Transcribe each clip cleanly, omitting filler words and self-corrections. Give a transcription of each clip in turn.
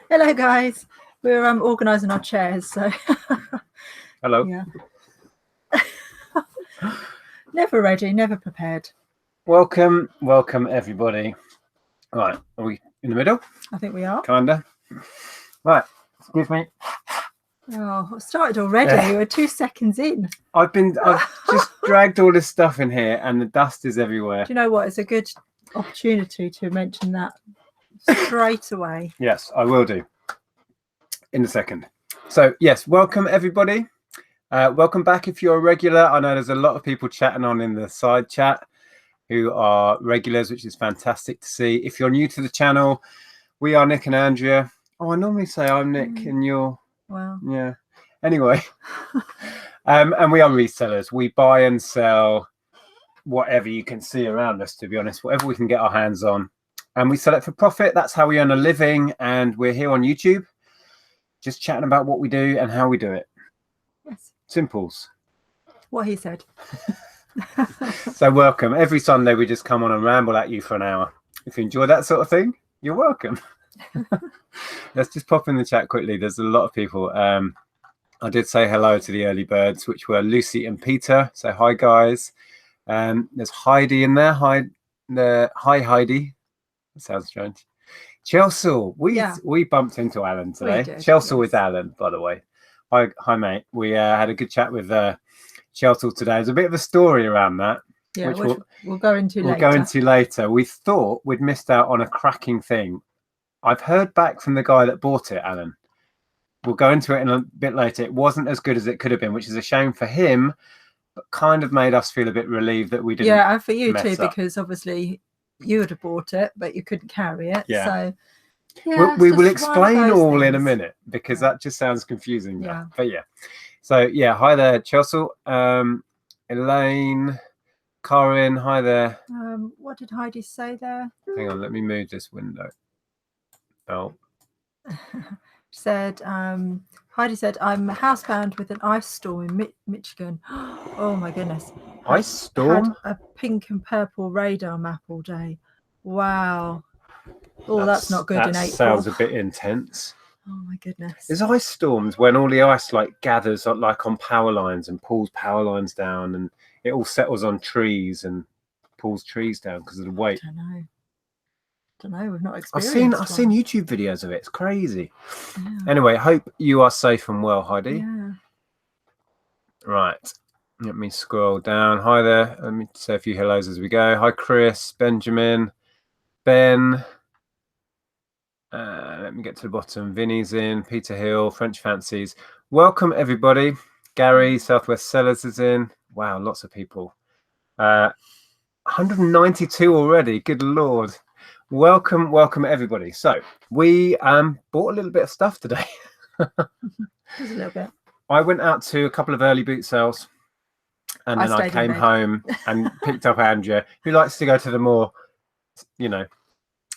Hello, guys. We're organising our chairs, so Hello. yeah. Never ready, never prepared. Welcome everybody. Right, are we in the middle? I think we are. Kinda. Right, excuse me. Oh, I started already. We're 2 seconds in. I've just dragged all this stuff in here, and the dust is everywhere. Do you know what? It's a good opportunity to mention that straight away. Yes, I will do in a second. So yes, welcome everybody. Welcome back if you're a regular. I know there's a lot of people chatting on in the side chat who are regulars, which is fantastic to see. If you're new to the channel, we are Nick and Andrea. Oh, I normally say I'm Nick and you're... Well, yeah. Anyway, and we are resellers. We buy and sell whatever you can see around us, to be honest, whatever we can get our hands on. And we sell it for profit. That's how we earn a living. And we're here on YouTube, just chatting about what we do and how we do it. yes. Simples. What he said. So welcome. Every Sunday we just come on and ramble at you for an hour. If you enjoy that sort of thing, you're welcome. Let's just pop in the chat quickly. There's a lot of people. I did say hello to the early birds, which were Lucy and Peter. So hi guys. There's Heidi in there. Hi Heidi. That sounds strange. Chelsea. We bumped into Alan today. Chelsea with Alan, by the way. Hi mate. We had a good chat with Chelsea today. There's a bit of a story around that. Yeah, which we'll go into later. We'll go into later. We thought we'd missed out on a cracking thing. I've heard back from the guy that bought it, Alan. We'll go into it in a bit later. It wasn't as good as it could have been, which is a shame for him, but kind of made us feel a bit relieved that we didn't. Yeah, and for you too, because obviously you would have bought it, but you couldn't carry it. Yeah. So yeah, we will explain all in a minute, because that just sounds confusing. Yeah. But yeah. So yeah, hi there, Chelsea. Elaine, Corinne, hi there. What did Heidi say there? Hang on, let me move this window. Oh. Said Heidi said, I'm housebound with an ice storm in Michigan. Oh my goodness. Ice storm? Had a pink and purple radar map all day. Wow. Oh, that's not good in April. Sounds a bit intense. Oh my goodness. There's ice storms when all the ice like gathers like on power lines and pulls power lines down, and it all settles on trees and pulls trees down because of the weight. I don't know. We've not experienced. I've seen YouTube videos of it. It's crazy. Yeah. Anyway, hope you are safe and well, Heidi. Yeah. Right. Let me scroll down. Hi there. Let me say a few hellos as we go. Hi, Chris, Benjamin, Ben. Let me get to the bottom. Vinny's in. Peter Hill, French Fancies. Welcome, everybody. Gary, Southwest Sellers is in. Wow, lots of people. 192 already. Good Lord. Welcome, everybody. So we bought a little bit of stuff today. Just a little bit. I went out to a couple of early boot sales, and then I came home and picked up Andrea, who likes to go to the more,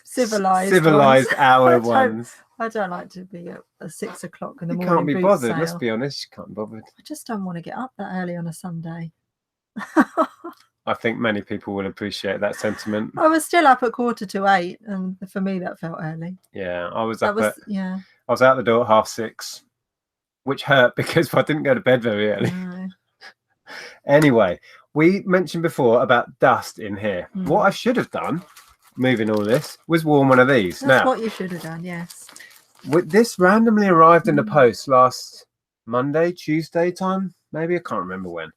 civilized hour ones. I don't like to be at 6 o'clock in the morning. You can't be bothered. Sale. Let's be honest, you can't be bothered. I just don't want to get up that early on a Sunday. I think many people will appreciate that sentiment. I was still up at 7:45, and for me that felt early. Yeah, I was I was out the door at 6:30, which hurt because I didn't go to bed very early. No. Anyway, we mentioned before about dust in here. What I should have done, moving all this, was worn one of these. That's what you should have done, yes. This randomly arrived in the post last Monday, Tuesday time, maybe, I can't remember when.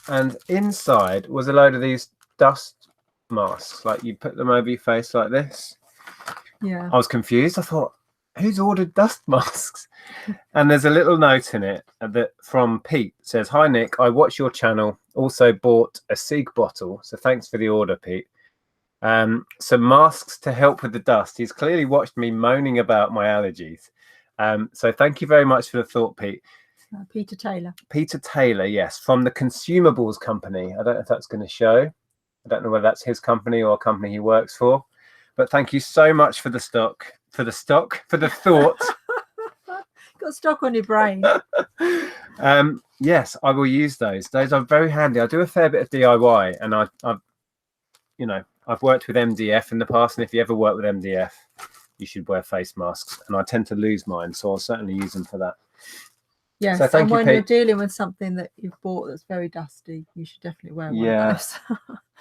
And inside was a load of these dust masks, like you put them over your face like this. Yeah. I was confused. I thought, who's ordered dust masks? And there's a little note in it that from Pete. It says, hi Nick, I watch your channel, also bought a Sig bottle, so thanks for the order, Pete. Some masks to help with the dust. He's clearly watched me moaning about my allergies. So thank you very much for the thought, Pete. Peter Taylor. Peter Taylor, yes, from the Consumables Company. I don't know if that's going to show. I don't know whether that's his company or a company he works for. But thank you so much for the thought. Got stock on your brain. Yes, I will use those. Those are very handy. I do a fair bit of DIY, and I've worked with MDF in the past, and if you ever work with MDF, you should wear face masks. And I tend to lose mine, so I'll certainly use them for that. Yes, So thank and you, when Pete. you're dealing with something that you've bought that's very dusty, you should definitely wear one of those.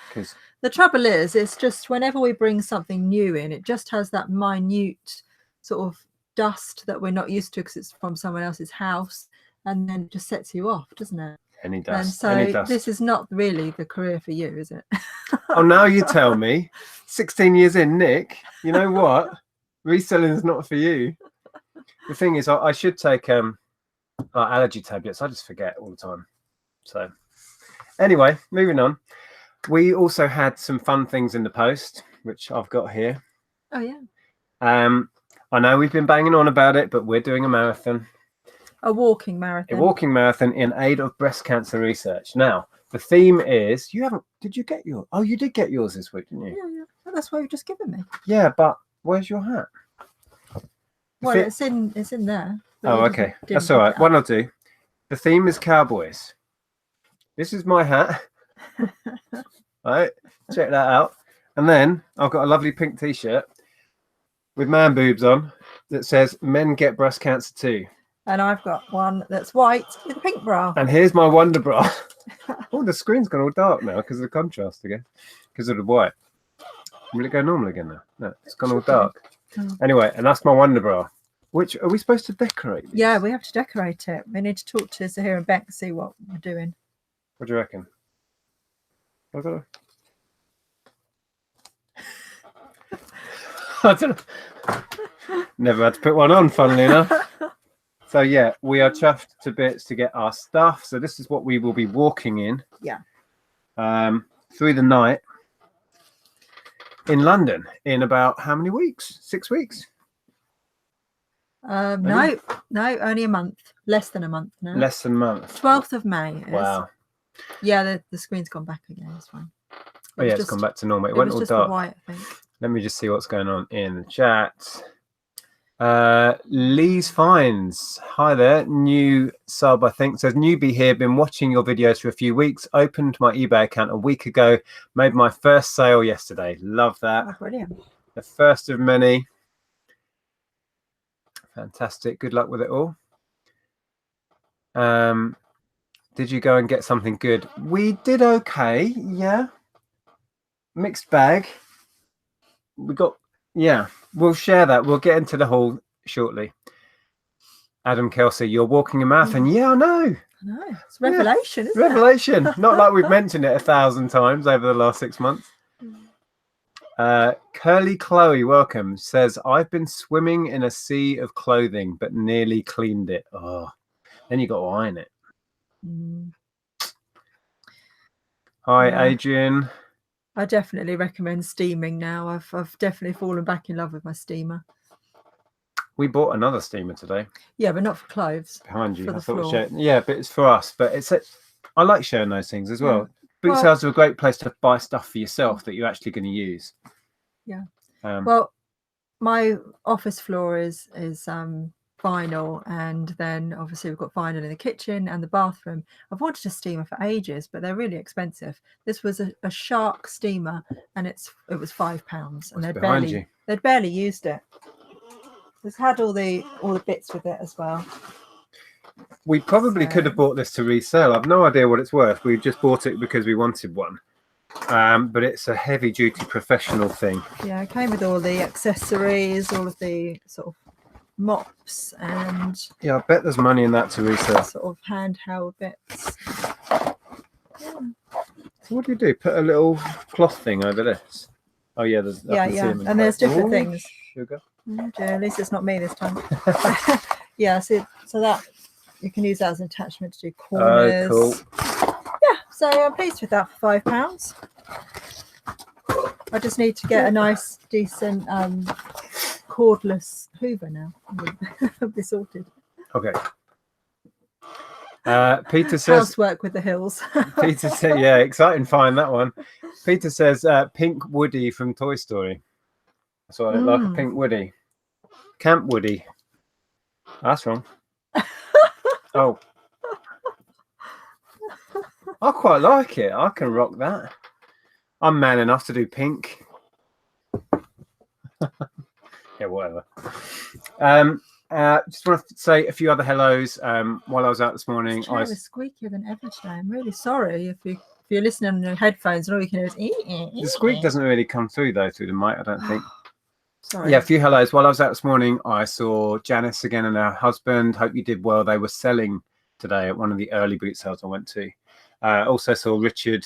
Because the trouble is, it's just whenever we bring something new in, it just has that minute sort of dust that we're not used to because it's from someone else's house, and then it just sets you off, doesn't it? any dust. And so any dust. this is not really the career for you, is it? Oh, now you tell me. 16 years in, Nick, you know what? Reselling is not for you. The thing is, I should take allergy tablets. I just forget all the time. So anyway, moving on. We also had some fun things in the post, which I've got here. Oh, yeah. I know we've been banging on about it, but we're doing a marathon. A walking marathon. A walking marathon in aid of breast cancer research. Now, the theme is, did you get yours? Oh, you did get yours this week, didn't you? Yeah, yeah. Well, that's what you've just given me. Yeah, but where's your hat? Well, it's in there. Oh, okay. That's all right. What I'll do, the theme is cowboys. This is my hat. All right, check that out. And then I've got a lovely pink t-shirt with man boobs on that says men get breast cancer too. And I've got one that's white with a pink bra. And here's my Wonder Bra. Oh, the screen's gone all dark now because of the contrast again, because of the white. Will it go normal again now? No, it's gone all dark. Oh. Anyway, and that's my Wonder Bra. Which, are we supposed to decorate these? Yeah, we have to decorate it. We need to talk to Zahir and Beck and see what we're doing. What do you reckon? I don't know. I don't know. Never had to put one on, funnily enough. So yeah, we are chuffed to bits to get our stuff. So this is what we will be walking in. Yeah. Through the night in London in about how many weeks? 6 weeks? No, only a month. Less than a month now. Less than a month. 12th of May. It is. Wow. Yeah, the screen's gone back again. It's fine. Oh yeah, it's gone back to normal. It went all just dark. white, I think. Let me just see what's going on in the chat. Lee's Finds. Hi there. New sub, I think. Says, newbie here. Been watching your videos for a few weeks. Opened my eBay account a week ago. Made my first sale yesterday. Love that. Oh, brilliant. The first of many. Fantastic. Good luck with it all. Did you go and get something good? We did okay. Yeah. Mixed bag. We got, yeah, we'll share that. We'll get into the haul shortly. Adam Kelsey, you're walking a marathon. Yeah, I know. I know. It's a revelation, isn't Revelation. Not like we've mentioned it 1,000 times over the last 6 months. Curly Chloe, welcome. Says, I've been swimming in a sea of clothing, but nearly cleaned it. Oh, then you got to iron it. Hi, Adrian. I definitely recommend steaming now. I've definitely fallen back in love with my steamer. We bought another steamer today. Yeah, but not for clothes. Behind you. For the floor. Yeah, but it's for us. But I like sharing those things as well. Boot sales are a great place to buy stuff for yourself that you're actually going to use. Yeah. Well, my office floor is vinyl, and then obviously we've got vinyl in the kitchen and the bathroom. I've wanted a steamer for ages, but they're really expensive. This was a Shark steamer, and it was £5, and they'd barely used it. It's had all the bits with it as well. We probably could have bought this to resell. I've no idea what it's worth. We just bought it because we wanted one. But it's a heavy duty professional thing. Yeah, it came with all the accessories, all of the sort of mops, and yeah, I bet there's money in that to resell. Sort of handheld bits. Yeah. So what do? Put a little cloth thing over this? Oh yeah, there's and there's different things. Sugar. At least it's not me this time. Yeah, so that you can use that as an attachment to do corners. Oh, cool. Yeah, so I'm pleased with that for £5. I just need to get a nice, decent cordless Hoover now. I'll be sorted. Okay. Peter says housework with the hills. Peter said, yeah, exciting find that one. Peter says pink Woody from Toy Story. So I like a pink Woody. Camp Woody. That's wrong. Oh. I quite like it. I can rock that. I'm man enough to do pink. Yeah, whatever. Just want to say a few other hellos. While I was out this morning, This chair is squeakier than ever today. I'm really sorry if you're listening on your headphones and all you can hear is the squeak doesn't really come through though through the mic, I don't think. Sorry. Yeah, a few hellos. While I was out this morning, I saw Janice again and her husband. Hope you did well. They were selling today at one of the early boot sales I went to. Also saw Richard.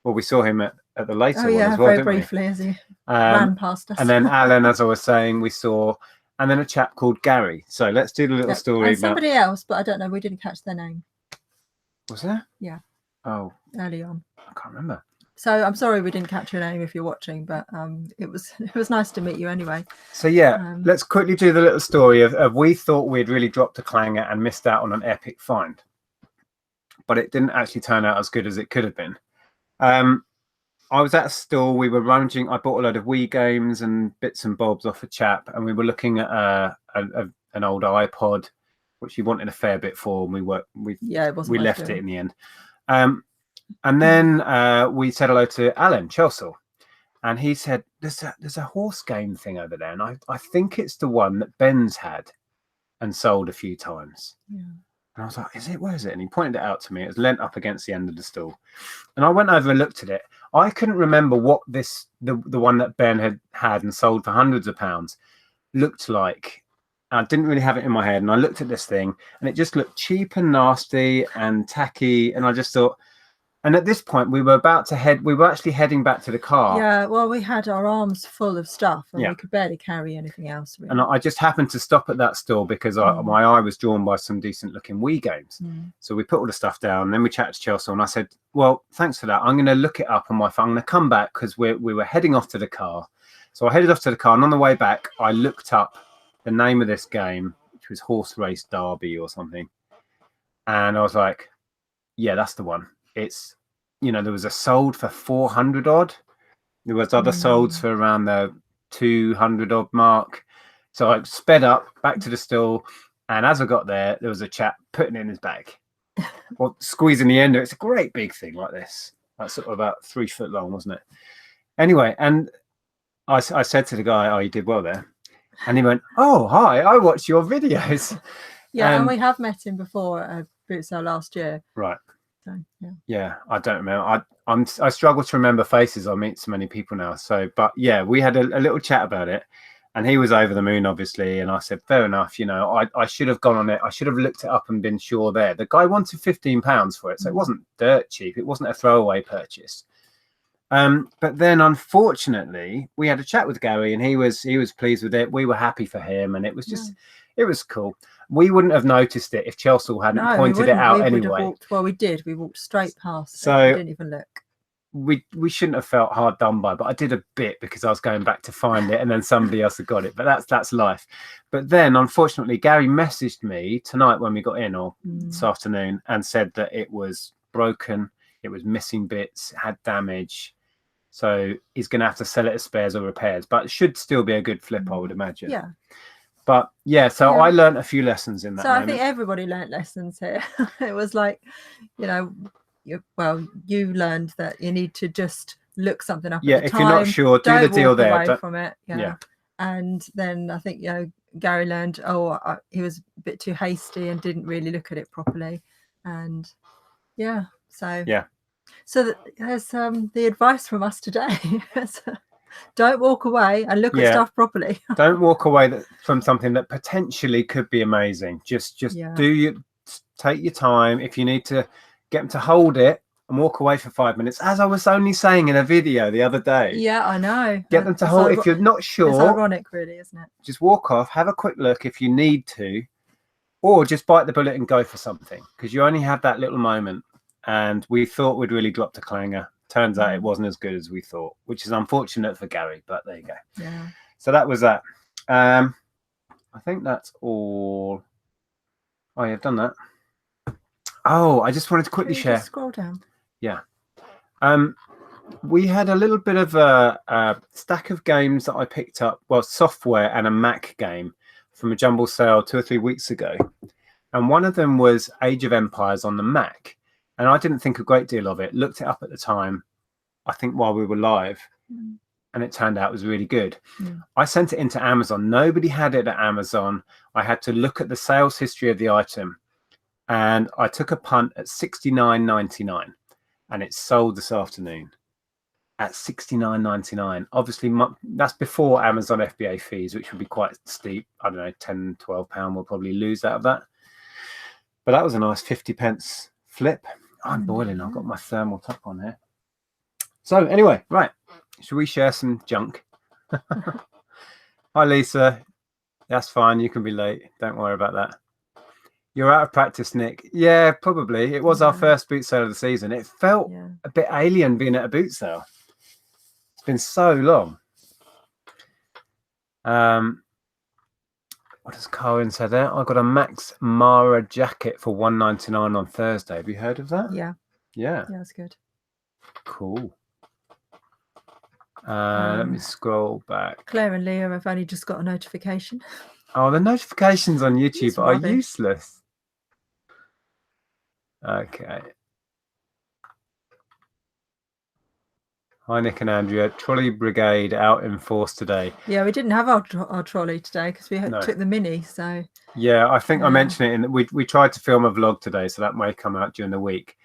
Well, we saw him at the later one as well, very didn't briefly as he ran past us. And then Alan, as I was saying, we saw, and then a chap called Gary. So let's do the little story. And somebody else, but I don't know. We didn't catch their name. Was there? Yeah. Oh. Early on. I can't remember. So I'm sorry we didn't catch your name if you're watching, but it was nice to meet you anyway. So yeah, let's quickly do the little story of we thought we'd really dropped a clanger and missed out on an epic find, but it didn't actually turn out as good as it could have been. I was at a store, we were rummaging, I bought a load of Wii games and bits and bobs off a chap, and we were looking at an old iPod, which he wanted a fair bit for, and we left it in the end. And then we said hello to Alan Chelsea, and he said, there's a horse game thing over there, and I think it's the one that Ben's had and sold a few times. Yeah. And I was like, is it? Where is it? And he pointed it out to me. It was leant up against the end of the stall. And I went over and looked at it. I couldn't remember what the one that Ben had and sold for hundreds of pounds looked like. I didn't really have it in my head. And I looked at this thing and it just looked cheap and nasty and tacky. And I just thought, and at this point we were actually heading back to the car. Yeah, well, we had our arms full of stuff and we could barely carry anything else. Really. And I just happened to stop at that store because my eye was drawn by some decent looking Wii games. So we put all the stuff down, and then we chatted to Chelsea, and I said, well, thanks for that. I'm going to look it up on my phone. I'm going to come back because we were heading off to the car. So I headed off to the car, and on the way back, I looked up the name of this game, which was Horse Race Derby or something. And I was like, yeah, that's the one. It's, there was a sold for 400 odd. There was other solds for around the 200 odd mark. So I sped up back to the stall, and as I got there was a chap putting it in his bag, or squeezing the end of it. It's a great big thing like this. That's sort of about 3 foot long, wasn't it? Anyway, and I said to the guy, oh, you did well there. And he went, oh, hi, I watch your videos. Yeah, and we have met him before at a boot sale last year. Right. So, yeah, I don't remember. I struggle to remember faces. I meet so many people now. So, but yeah, we had a little chat about it, and he was over the moon, obviously. And I said, fair enough. I should have gone on it. I should have looked it up and been sure there. The guy wanted £15 for it, so it wasn't dirt cheap. It wasn't a throwaway purchase. But then, unfortunately, we had a chat with Gary, and he was pleased with it. We were happy for him, and it was just it was cool. We wouldn't have noticed it if Chelsea hadn't pointed it out anyway. We did. We walked straight past. So we didn't even look. We shouldn't have felt hard done by, but I did a bit because I was going back to find it, and then somebody else had got it. But that's life. But then, unfortunately, Gary messaged me tonight when we got in, or this afternoon, and said that it was broken, it was missing bits, it had damage. So he's going to have to sell it as spares or repairs, but it should still be a good flip, I would imagine. Yeah. But yeah, so I learned a few lessons in that. So I think everybody learned lessons here. It was like, you learned that you need to just look something up. At the time. You're not sure, do the deal there. Away from it. Yeah. And then I think Gary learned. He was a bit too hasty and didn't really look at it properly. And So there's the advice from us today. Don't walk away and look at stuff properly. Don't walk away from something that potentially could be amazing. Just take your time. If you need to get them to hold it and walk away for 5 minutes, as I was only saying in a video the other day. Yeah, I know. Get them to hold it. If you're not sure. It's ironic, really, isn't it? Just walk off, have a quick look if you need to, or just bite the bullet and go for something, because you only have that little moment. And we thought we'd really dropped a clanger. Turns out it wasn't as good as we thought, which is unfortunate for Gary, but there you go. Yeah. So that was that. I think that's all. Oh, you've done that. Oh, I just wanted to quickly share. Just scroll down. Yeah. We had a little bit of a stack of games that I picked up, software and a Mac game from a jumble sale 2 or 3 weeks ago. And one of them was Age of Empires on the Mac. And I didn't think a great deal of it. Looked it up at the time, I think while we were live. and it turned out it was really good. I sent it into Amazon. Nobody had it at Amazon. I had to look at the sales history of the item, and I took a punt at $69.99, and it sold this afternoon at $69.99. Obviously, that's before Amazon FBA fees, which would be quite steep. I don't know, £10-12 we'll probably lose out of that. But that was a nice 50p flip. I'm boiling. I've got my thermal top on here. So anyway, right. Should we share some junk? Hi, Lisa. That's fine. You can be late. Don't worry about that. You're out of practice, Nick. Yeah, probably. It was our first boot sale of the season. It felt a bit alien being at a boot sale. It's been so long. What does Cohen say there? I got a Max Mara jacket for $1.99 on Thursday. Have you heard of that? Yeah. Yeah. Yeah, that's good. Cool. Let me scroll back. Claire and Leah have only just got a notification. Oh, the notifications on YouTube are useless. Okay. Hi, Nick and Andrea. Trolley Brigade out in force today. Yeah, we didn't have our trolley today because we took the Mini. So yeah, I think I mentioned it in we tried to film a vlog today, so that may come out during the week.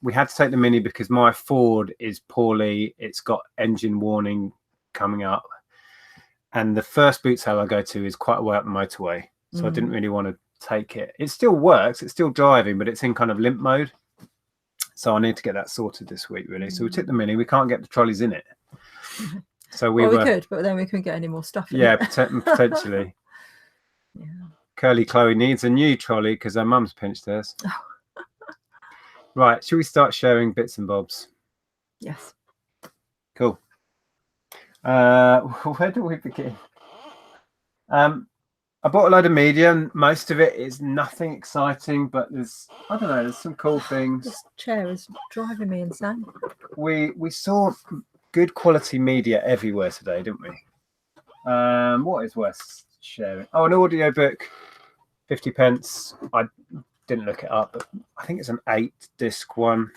We had to take the Mini because my Ford is poorly. It's got engine warning coming up, and the first boot sale I go to is quite a way up the motorway, so I didn't really want to take it. It still works. It's still driving, but it's in kind of limp mode. So I need to get that sorted this week, really. So we took the Mini. We can't get the trolleys in it. So we could, but then we couldn't get any more stuff in it. Yeah. Potentially. Curly Chloe needs a new trolley because her mum's pinched hers. Right. Should we start sharing bits and bobs? Yes. Cool. Where do we begin? I bought a load of media, and most of it is nothing exciting, but there's some cool things. This chair is driving me insane. We saw good quality media everywhere today, didn't we? What is worth sharing? Oh, an audio book, 50p. I didn't look it up, but I think it's an 8-disc one.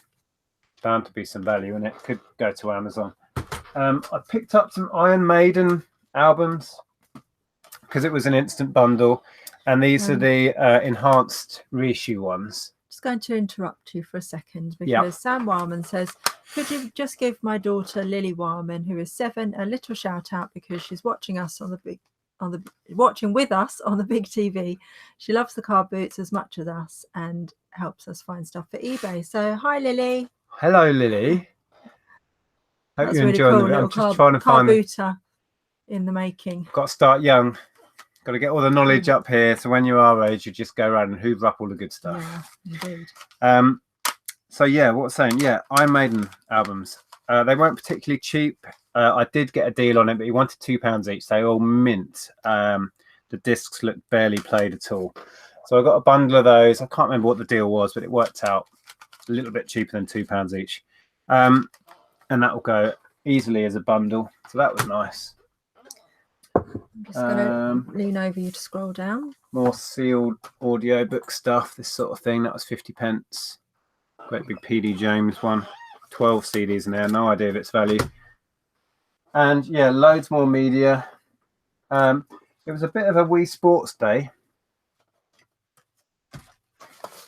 Bound to be some value in it. Could go to Amazon. I picked up some Iron Maiden albums because it was an instant bundle, and these are the enhanced reissue ones. Just going to interrupt you for a second because Sam Warman says, could you just give my daughter Lily Warman, who is 7, a little shout out because she's watching us watching with us on the big TV. She loves the car boots as much as us and helps us find stuff for eBay. So hi, Lily. Hello, Lily. Hope That's you're really enjoying cool. it. I'm just trying to car find booter in the making. Got to start young. Got to get all the knowledge up here. So when you're our age, you just go around and hoover up all the good stuff. Yeah, indeed. So yeah, what I was saying, Iron Maiden albums. They weren't particularly cheap. I did get a deal on it, but he wanted £2 each. They all mint. The discs looked barely played at all. So I got a bundle of those. I can't remember what the deal was, but it worked out a little bit cheaper than £2 each. And that will go easily as a bundle. So that was nice. I'm just going to lean over you to scroll down. More sealed audiobook stuff, this sort of thing. That was 50p. Great big PD James one. 12 CDs in there. No idea of its value. And yeah, loads more media. It was a bit of a Wii Sports day.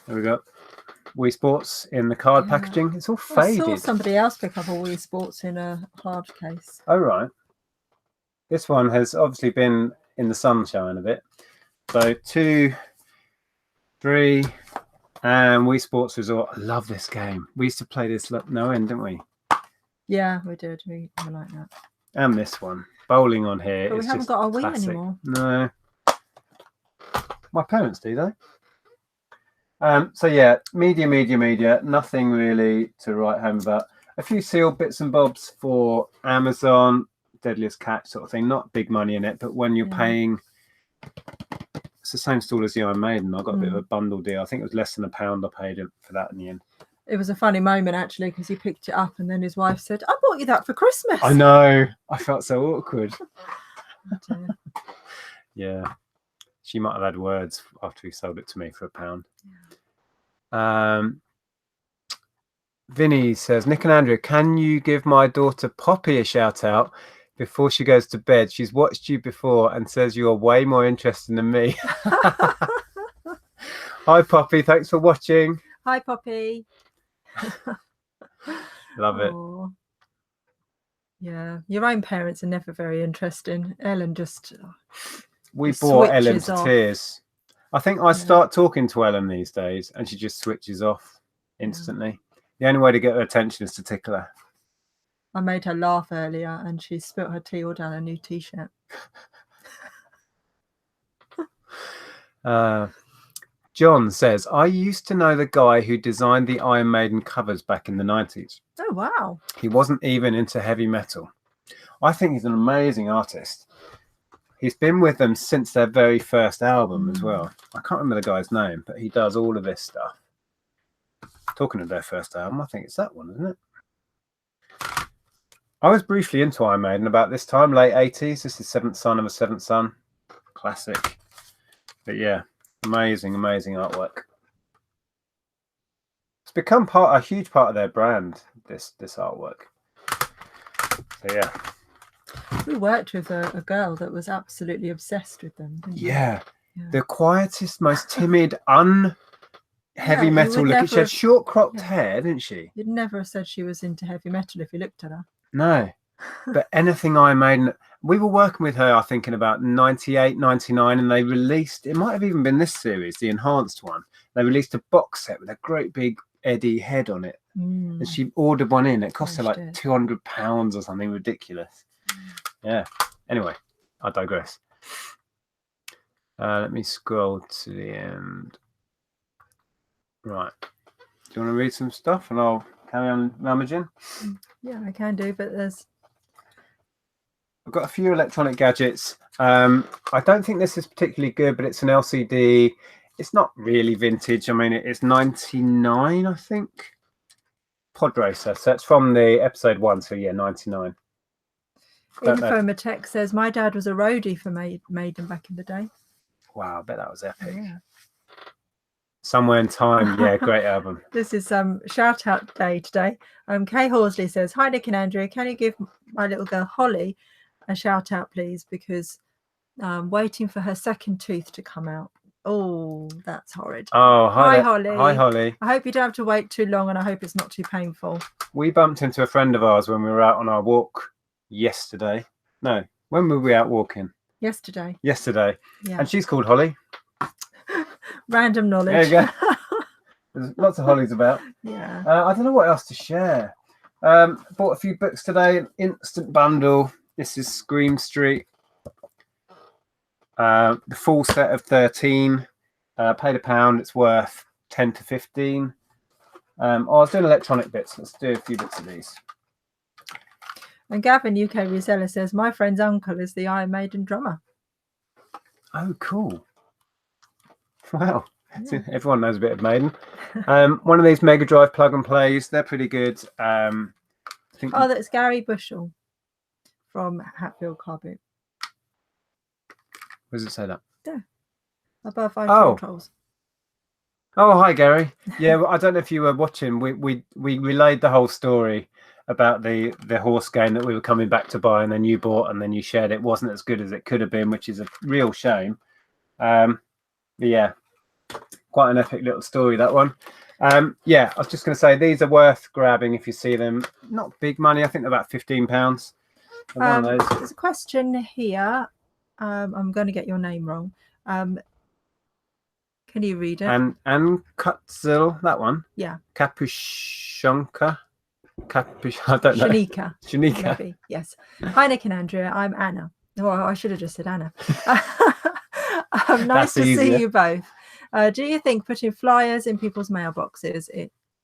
There we go. Wii Sports in the card packaging. It's all faded. I saw somebody else pick up a Wii Sports in a hard case. Oh, right. This one has obviously been in the sunshine a bit. So 2, 3, and Wii Sports Resort. I love this game. We used to play this no end, didn't we? Yeah, we did. We like that. And this one. Bowling on here. But we haven't got our Wii anymore. No. My parents do, though. So yeah, media. Nothing really to write home about. A few sealed bits and bobs for Amazon. Deadliest Catch sort of thing. Not big money in it, but when you're paying, it's the same stall as the Iron Maiden. I got a bit of a bundle deal. I think it was less than £1 I paid for that in the end. It was a funny moment actually because he picked it up and then his wife said, "I bought you that for Christmas." I know. I felt so awkward. Yeah, she might have had words after he sold it to me for £1. Vinny says, Nick and Andrea, can you give my daughter Poppy a shout out before she goes to bed? She's watched you before and says you are way more interesting than me. Hi, Poppy. Thanks for watching. Hi, Poppy. Love it. Yeah, your own parents are never very interesting. Ellen just we bore Ellen to tears. I think I start talking to Ellen these days and she just switches off instantly. The only way to get her attention is to tickle her. I made her laugh earlier and she spilt her tea all down her new t-shirt. John says, I used to know the guy who designed the Iron Maiden covers back in the 90s. Oh, wow. He wasn't even into heavy metal. I think he's an amazing artist. He's been with them since their very first album as well. I can't remember the guy's name, but he does all of this stuff. Talking of their first album, I think it's that one, isn't it? I was briefly into Iron Maiden about this time, late 80s. This is Seventh Son of a Seventh Son. Classic. But yeah, amazing artwork. It's become a huge part of their brand, this artwork. So yeah. We worked with a girl that was absolutely obsessed with them. Yeah. The quietest, most timid, heavy metal look. She had short cropped hair, didn't she? You'd never have said she was into heavy metal if you looked at her. No. But anything Iron Maiden, we were working with her, I think, in about 98, 99, and they released, it might have even been this series, the enhanced one. They released a box set with a great big Eddie head on it. And she ordered one in. It cost her like £200 or something ridiculous. Yeah. Anyway, I digress. Let me scroll to the end. Right. Do you want to read some stuff and I'll carry on rummaging? Yeah, I can do, but I've got a few electronic gadgets. I don't think this is particularly good, but it's an LCD. It's not really vintage. I mean, it's 99, I think. Pod Racer. So it's from the episode 1. So yeah, 99. Infomatech says my dad was a roadie for Maiden back in the day. Wow, I bet that was epic. Yeah. Somewhere in Time, yeah, great album. This is shout out day today. Kay Horsley says, hi Nick and Andrea, can you give my little girl Holly a shout out please, because waiting for her second tooth to come out. Oh, that's horrid. Oh, hi Holly. Hi Holly. I hope you don't have to wait too long and I hope it's not too painful. We bumped into a friend of ours when we were out on our walk yesterday. No, when were we out walking? Yesterday. Yeah. And she's called Holly. Random knowledge. There you go. There's lots of Hollies about. Yeah. I don't know what else to share. Bought a few books today, an instant bundle. This is Scream Street. The full set of 13. Paid £1. It's worth 10 to 15. I was doing electronic bits. Let's do a few bits of these. And Gavin, UK reseller, says, my friend's uncle is the Iron Maiden drummer. Oh, cool. Wow. Yeah. Everyone knows a bit of Maiden. One of these Mega Drive plug and plays. They're pretty good. I think that's Gary Bushell from Hatfield Car Boot. Where does it say that? Yeah. Above our trolls. Oh, hi, Gary. Yeah, well, I don't know if you were watching. We relayed the whole story about the horse game that we were coming back to buy, and then you bought, and then you shared. It wasn't as good as it could have been, which is a real shame. Yeah, quite an epic little story, that one. Yeah, I was just going to say these are worth grabbing if you see them. Not big money. I think they're about £15. There's a question here. I'm going to get your name wrong. Can you read it? And Kutzil, that one. Yeah. Capuchonka. I don't know. Shanika. Maybe. Yes. Hi, Nick and Andrea. I'm Anna. Well, I should have just said Anna. Nice to see you both. Do you think putting flyers in people's mailboxes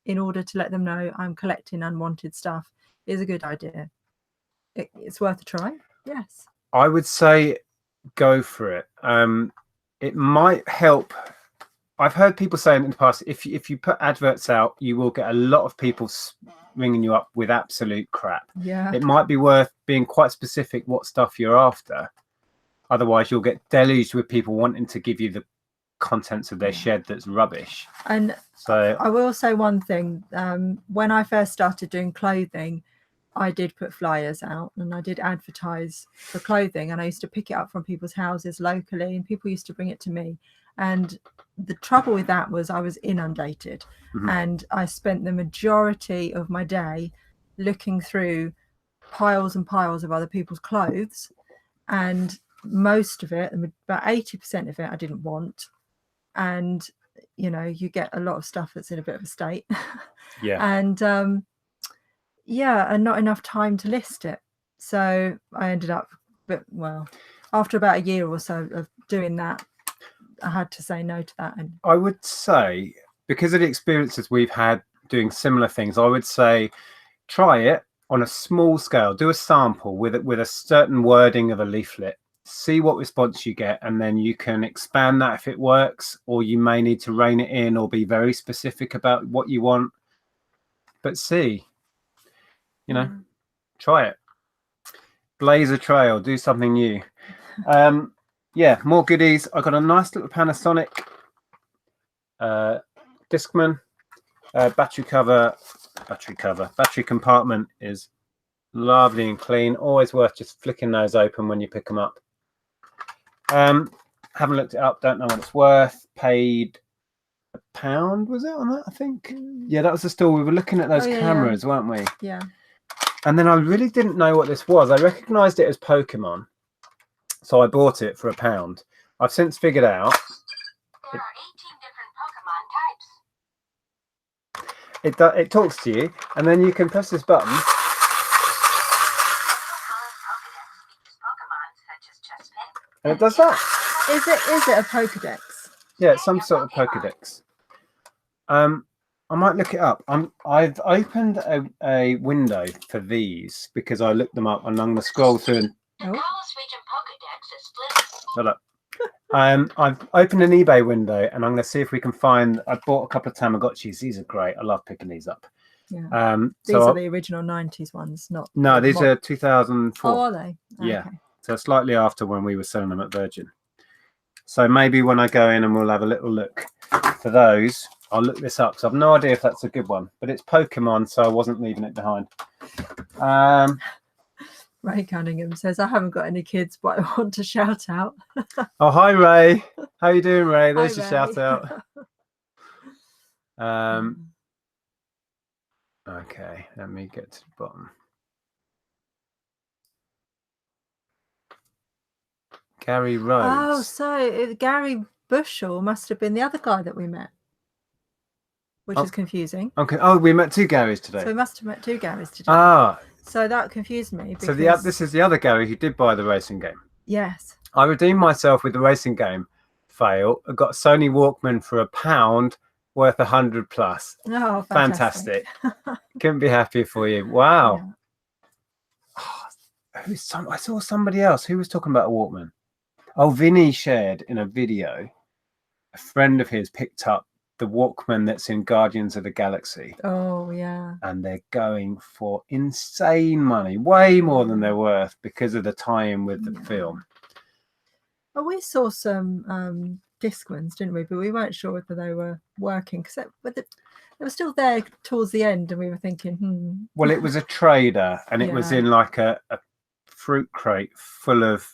in order to let them know I'm collecting unwanted stuff is a good idea? It's worth a try. Yes. I would say go for it. It might help. I've heard people saying in the past, if you put adverts out, you will get a lot of people ringing you up with absolute crap. Yeah. It might be worth being quite specific what stuff you're after. Otherwise, you'll get deluged with people wanting to give you the contents of their shed that's rubbish. And so I will say one thing. When I first started doing clothing, I did put flyers out and I did advertise for clothing, and I used to pick it up from people's houses locally, and people used to bring it to me. And the trouble with that was I was inundated, and I spent the majority of my day looking through piles and piles of other people's clothes, and most of it, about 80% of it, I didn't want. And you get a lot of stuff that's in a bit of a state. And and not enough time to list it. So I ended up, after about a year or so of doing that, I had to say no to that. And I would say, because of the experiences we've had doing similar things, I would say try it on a small scale. Do a sample with a certain wording of a leaflet. See what response you get, and then you can expand that if it works, or you may need to rein it in or be very specific about what you want. But see, try it. Blaze a trail, do something new. More goodies. I got a nice little Panasonic Discman battery compartment is lovely and clean. Always worth just flicking those open when you pick them up. Haven't looked it up, don't know what it's worth. Paid £1, was it, on that? I think. Yeah, that was the store. We were looking at those cameras, weren't we? Yeah. And then I really didn't know what this was. I recognized it as Pokemon, so I bought it for £1. I've since figured out there are 18 different Pokemon types. it talks to you, and then you can press this button. And it does that. Is it a Pokedex? Yeah, it's some sort of Pokedex. I might look it up. I've opened a window for these because I looked them up, and I'm going to scroll through. And shut up. I've opened an eBay window, and I'm going to see if we can find. I bought a couple of Tamagotchis. These are great. I love picking these up. Yeah. These are the original 90s ones, not. No, these are 2004. Oh, are they? Yeah. Okay. So slightly after when we were selling them at Virgin. So maybe when I go in and we'll have a little look for those, I'll look this up. So I've no idea if that's a good one, but it's Pokemon, so I wasn't leaving it behind. Ray Cunningham says, I haven't got any kids, but I want to shout out. Oh, hi, Ray. How you doing, Ray? There's your Ray. shout out. Okay, let me get to the bottom. Gary Rhodes. Oh, so Gary Bushell must have been the other guy that we met, which is confusing. Okay. Oh, we met two Garys today. So we must have met two Garys today. Ah. So that confused me. Because... So this is the other Gary who did buy the racing game. Yes. I redeemed myself with the racing game fail. I got a Sony Walkman for £1 worth 100 plus. Oh, fantastic. Couldn't be happier for you. Wow. Yeah. Oh, I saw somebody else who was talking about a Walkman. Oh, Vinny shared in a video, a friend of his picked up the Walkman that's in Guardians of the Galaxy. Oh, yeah. And they're going for insane money, way more than they're worth because of the tie-in with the film. Well, we saw some Discmans, didn't we? But we weren't sure whether they were working because they were still there towards the end, and we were thinking, Well, it was a trader, and it was in like a fruit crate full of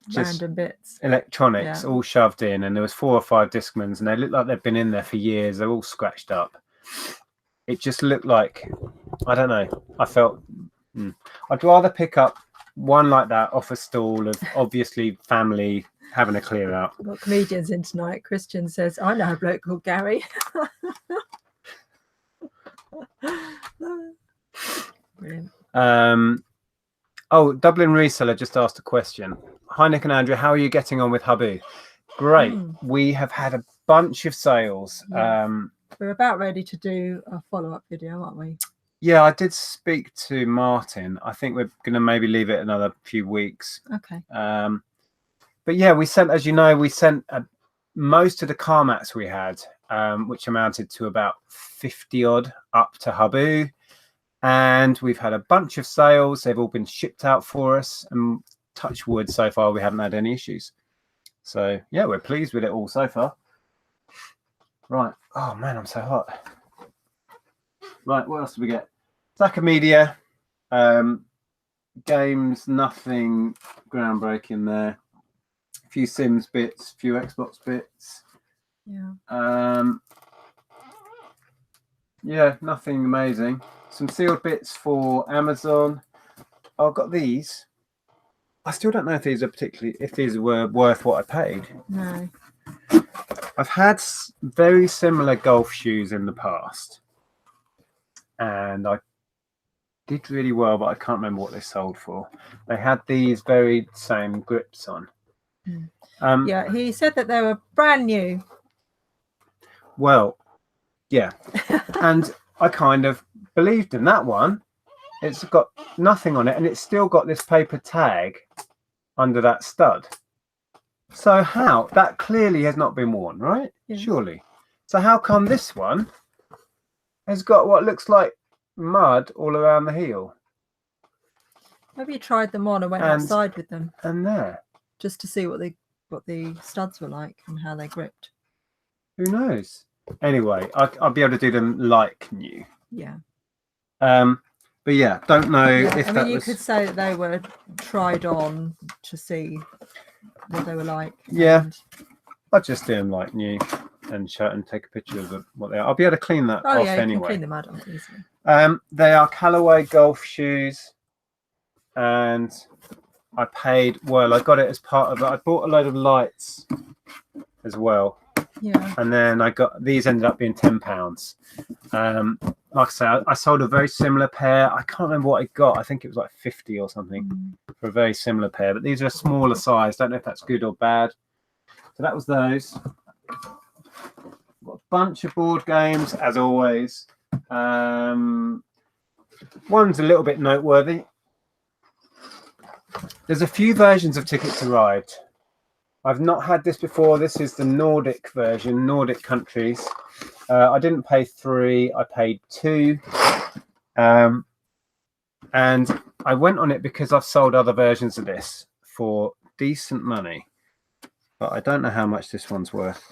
just random bits, electronics all shoved in, and there was 4 or 5 Discmans, and they looked like they've been in there for years. They're all scratched up. It just looked like, I don't know, I felt I'd rather pick up one like that off a stall of obviously family having a clear out. We've got comedians in tonight. Christian says, I know a bloke called Gary. Brilliant. Dublin Reseller just asked a question. Hi, Nick and Andrew. How are you getting on with Habu? Great. We have had a bunch of sales. Yeah. We're about ready to do a follow-up video, aren't we? Yeah, I did speak to Martin. I think we're going to maybe leave it another few weeks. Okay. But yeah, we sent, as you know, most of the car mats we had, which amounted to about 50 odd up to Habu. And we've had a bunch of sales. They've all been shipped out for us. And touch wood, so far we haven't had any issues. So yeah, we're pleased with it all so far. Right. Oh man, I'm so hot. Right, what else do we get? Stack of media. Games, nothing groundbreaking there. A few Sims bits, a few Xbox bits. Yeah. Yeah, nothing amazing. Some sealed bits for Amazon. I've got these. I still don't know if these were worth what I paid. No. I've had very similar golf shoes in the past, and I did really well, but I can't remember what they sold for. They had these very same grips on. Yeah, he said that they were brand new. Well, yeah, and I kind of believed in that one. It's got nothing on it, and it's still got this paper tag under that stud. So how? That clearly has not been worn, right? Yeah. Surely. So how come this one has got what looks like mud all around the heel? Maybe you tried them on and went outside with them. And there. Just to see what the studs were like and how they gripped. Who knows? Anyway, I'll be able to do them like new. Yeah. But yeah, don't know if that you was... could say that they were tried on to see what they were like. Yeah, I'll just do them like new and take a picture of what they are. I'll be able to clean that off yeah, anyway. you can clean them out easily. They are Callaway golf shoes, and I paid well. I got it as part of it. I bought a load of lights as well. Yeah. And then I got these, ended up being £10. Like I say, I sold a very similar pair. I can't remember what I got. I think it was like 50 or something for a very similar pair. But these are a smaller size. Don't know if that's good or bad. So that was those. Got a bunch of board games, as always. One's a little bit noteworthy. There's a few versions of Ticket to Ride. I've not had this before. This is the Nordic version, Nordic countries. I didn't pay 3, I paid 2. And I went on it because I've sold other versions of this for decent money. But I don't know how much this one's worth.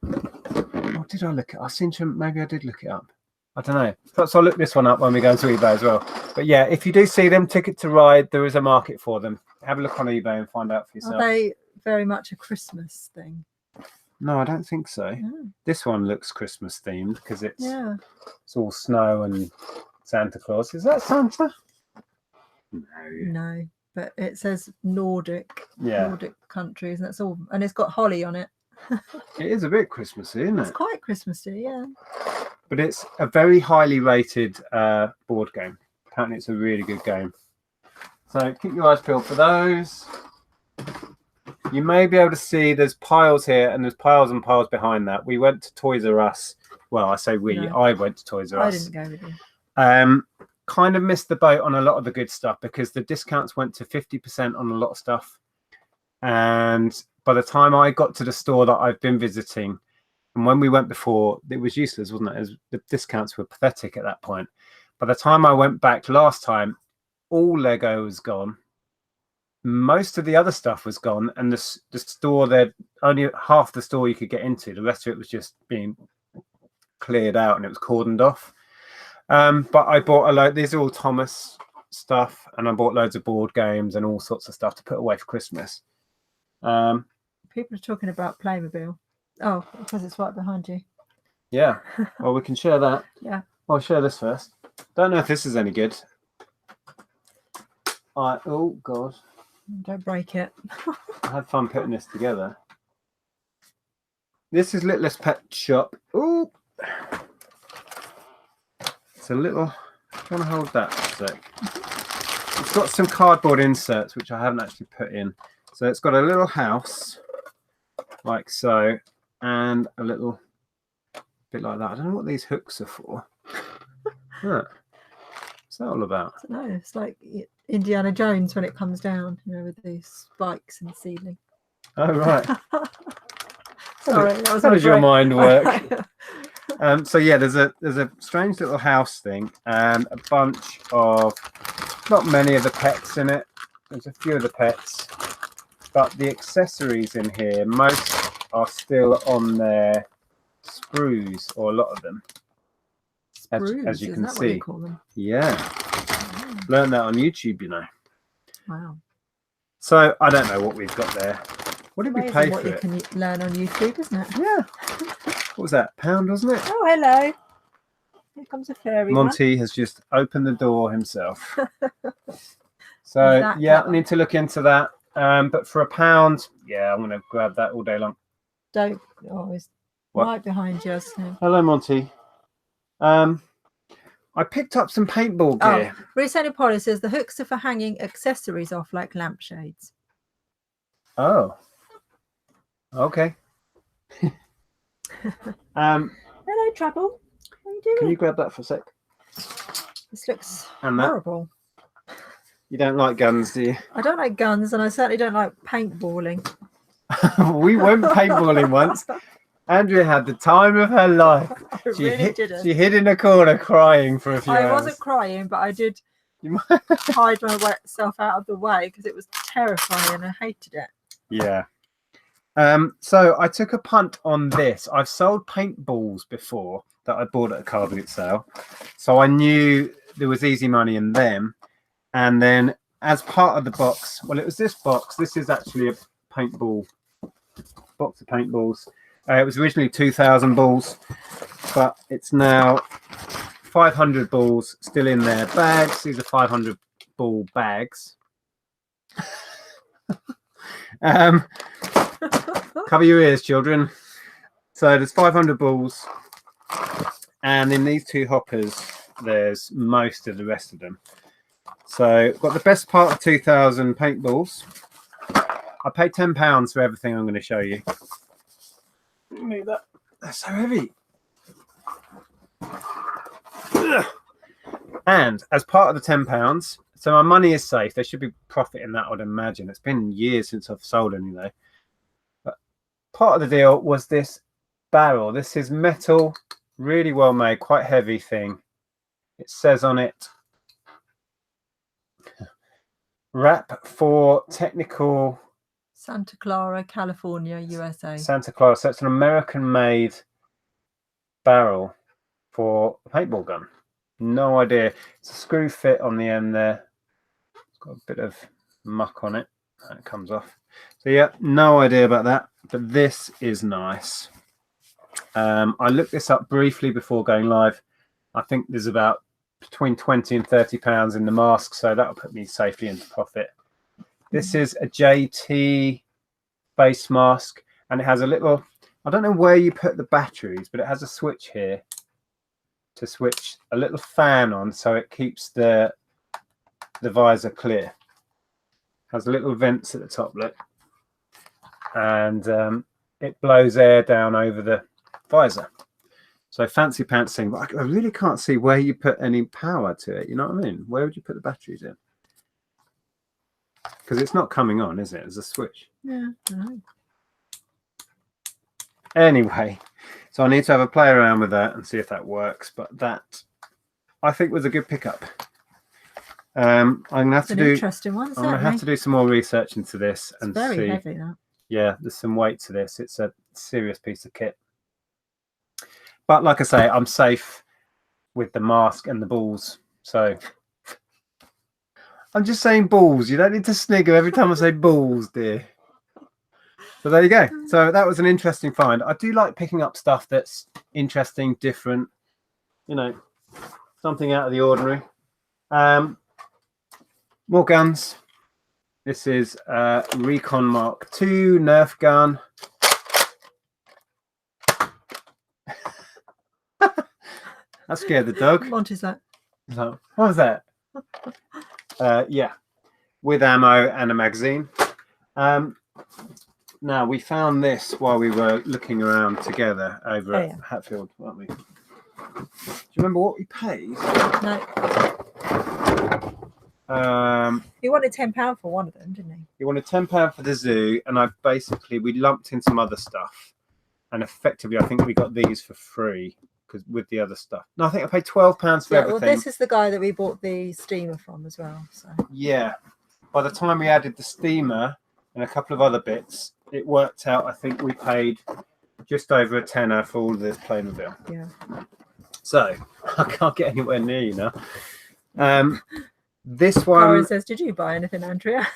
Or did I look it up? I seem to, maybe I did look it up. I don't know. So I'll look this one up when we go to eBay as well. But yeah, if you do see them, Ticket to Ride, there is a market for them. Have a look on eBay and find out for yourself. Are they very much a Christmas thing? No, I don't think so. No. This one looks Christmas themed because it's all snow and Santa Claus. Is that Santa? No, but it says Nordic countries, and that's all. And it's got holly on it. It is a bit Christmassy, isn't it? It's quite Christmassy, yeah. But it's a very highly rated board game. Apparently, it's a really good game. So keep your eyes peeled for those. You may be able to see there's piles here and there's piles and piles behind that. We went to Toys R Us. Well, I say we. No, I went to Toys R Us. I didn't go with you. Kind of missed the boat on a lot of the good stuff because the discounts went to 50% on a lot of stuff. And by the time I got to the store that I've been visiting, and when we went before, it was useless, wasn't it? The discounts were pathetic at that point. By the time I went back last time, all Lego was gone. Most of the other stuff was gone, and the store, there only half the store you could get into. The rest of it was just being cleared out, and it was cordoned off. But I bought a load. These are all Thomas stuff, and I bought loads of board games and all sorts of stuff to put away for Christmas. People are talking about Playmobil. Oh, because it's right behind you. Yeah. Well, we can share that. Yeah. I'll share this first. Don't know if this is any good. Oh God. Don't break it. I had fun putting this together. This is Littlest Pet Shop. Oh, it's a little. I want to hold that for a sec. It's got some cardboard inserts which I haven't actually put in. So it's got a little house, like so, and a little bit like that. I don't know what these hooks are for. What's that all about? I don't know. It's like Indiana Jones when it comes down, you know, with these spikes in the ceiling. Oh, right. Sorry, how does your mind work? So yeah, there's a strange little house thing and a bunch of, not many of the pets in it. There's a few of the pets. but the accessories in here, most are still on their sprues, or a lot of them. Sprues, as you is can that what you see. call them? Yeah. Oh, Learned that on YouTube, you know. wow. So I don't know what we've got there. What did we Amazing pay what for you it? can learn on YouTube, isn't it? Yeah. What was that? £1, wasn't it? Oh, hello. Here comes a fairy Monty has just opened the door himself. So that yeah, clever? I need to look into that. But for £1, yeah, I'm gonna grab that all day long. Don't. Oh, it's What? right behind you. So. Hello, Monty. I picked up some paintball gear. Oh, reseller Polly says the hooks are for hanging accessories off like lampshades. Oh. Okay. Hello, Trouble. How are you doing? Can you grab that for a sec? This looks And that. horrible. You don't like guns, do you? I don't like guns, and I certainly don't like paintballing. We went paintballing once. Andrea had the time of her life. I really didn't. She hid in a corner crying for a few hours. I wasn't crying, but I did hide myself out of the way because it was terrifying and I hated it. Yeah. So I took a punt on this. I've sold paintballs before that I bought at a car boot sale. So I knew there was easy money in them. And then as part of the box, well, it was this box. This is actually a paintball box of paintballs. It was originally 2,000 balls, but it's now 500 balls still in their bags. These are 500 ball bags. Cover your ears, children. So there's 500 balls, and in these two hoppers, there's most of the rest of them. So got the best part of 2,000 paintballs. I paid £10 for everything I'm going to show you. Move that. They're so heavy. Ugh. And as part of the £10, so my money is safe. There should be profit in that, I would imagine. It's been years since I've sold any though. But part of the deal was this barrel. This is metal, really well made, quite heavy thing. It says on it, wrap for technical Santa Clara, California, USA. Santa Clara. So it's an American-made barrel for a paintball gun. No idea. It's a screw fit on the end there. It's got a bit of muck on it. That comes off. So yeah, no idea about that. But this is nice. I looked this up briefly before going live. I think there's about between 20 and 30 pounds in the mask, so that'll put me safely into profit. This is a JT face mask, and it has a little, I don't know where you put the batteries, but it has a switch here to switch a little fan on so it keeps the visor clear. Has little vents at the top, look, and it blows air down over the visor. So fancy pants thing, but I really can't see where you put any power to it. You know what I mean? Where would you put the batteries in? Because it's not coming on, is it? There's a switch. Yeah, I know. Anyway, so I need to have a play around with that and see if that works. But that, I think, was a good pickup. I'm gonna have to do. Interesting one. I'm gonna have to do some more research into this and very see. heavy, that. Yeah, there's some weight to this. It's a serious piece of kit. But like I say, I'm safe with the mask and the balls. So I'm just saying balls. You don't need to snigger every time I say balls, dear. So there you go. So that was an interesting find. I do like picking up stuff that's interesting, different, you know, something out of the ordinary. More guns. This is Recon Mark II Nerf gun. That scared the dog. Monty's like, So, what was that? Yeah, with ammo and a magazine. Now, we found this while we were looking around together over at Hatfield, weren't we? Do you remember what we paid? no. He wanted £10 for one of them, didn't he? He wanted £10 for the zoo, and we lumped in some other stuff, and effectively I think we got these for free because with the other stuff. No, I think I paid £12 for everything. Well, this is the guy that we bought the steamer from as well. So yeah, by the time we added the steamer, and a couple of other bits, it worked out. I think we paid just over a tenner for all of this Playmobil. Yeah. So I can't get anywhere near you now. This one. Karen says, "Did you buy anything, Andrea?"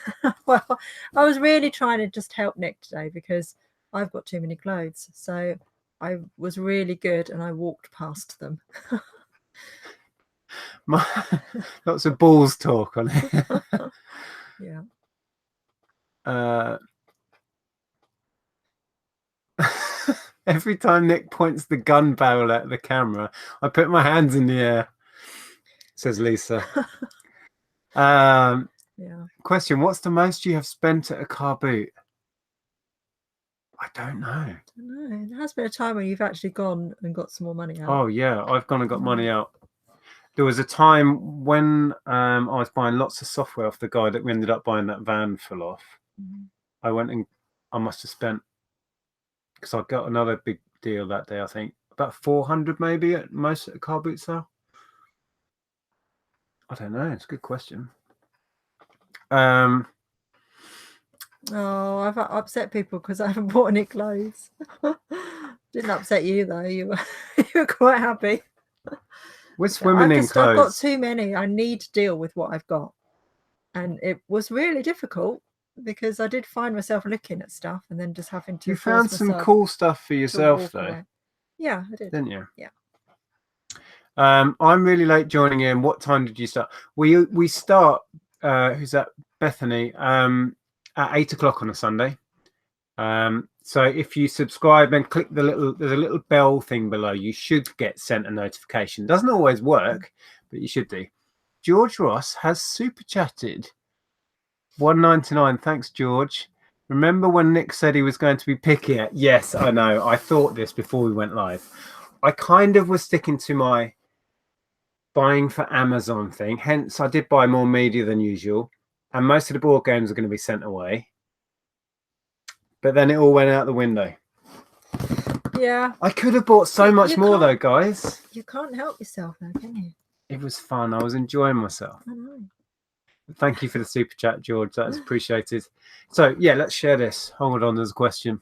Well, I was really trying to just help Nick today because I've got too many clothes. So I was really good, and I walked past them. Lots of balls talk on it. Yeah. Every time Nick points the gun barrel at the camera, I put my hands in the air, says Lisa. Yeah. Question: what's the most you have spent at a car boot? I don't know. There has been a time when you've actually gone and got some more money out. Oh yeah, I've gone and got money out. There was a time when I was buying lots of software off the guy that we ended up buying that van full off. I went and I must have spent, because I got another big deal that day, I think about 400 maybe at most at a car boot sale. I don't know. It's a good question. Oh, I've upset people because I haven't bought any clothes. Didn't upset you though. You were quite happy. We're swimming in clothes. I've got too many. I need to deal with what I've got, and it was really difficult because I did find myself looking at stuff and then just having to. You found some cool stuff for yourself though. Away. Yeah, I did. Didn't you? Yeah. I'm really late joining in. What time did you start? We start. Who's that? Bethany. At 8 o'clock on a Sunday. So if you subscribe and click there's a little bell thing below, you should get sent a notification. Doesn't always work, but you should do. George Ross has super chatted. $1.99. Thanks, George. Remember when Nick said he was going to be picky? Yes, I know. I thought this before we went live. I kind of was sticking to my buying for Amazon thing. Hence, I did buy more media than usual. And most of the board games are going to be sent away. But then it all went out the window. Yeah. I could have bought so much more though, guys. You can't help yourself though, can you? It was fun. I was enjoying myself. I know. Thank you for the super chat, George. That's appreciated. So yeah, let's share this. Hold on, there's a question.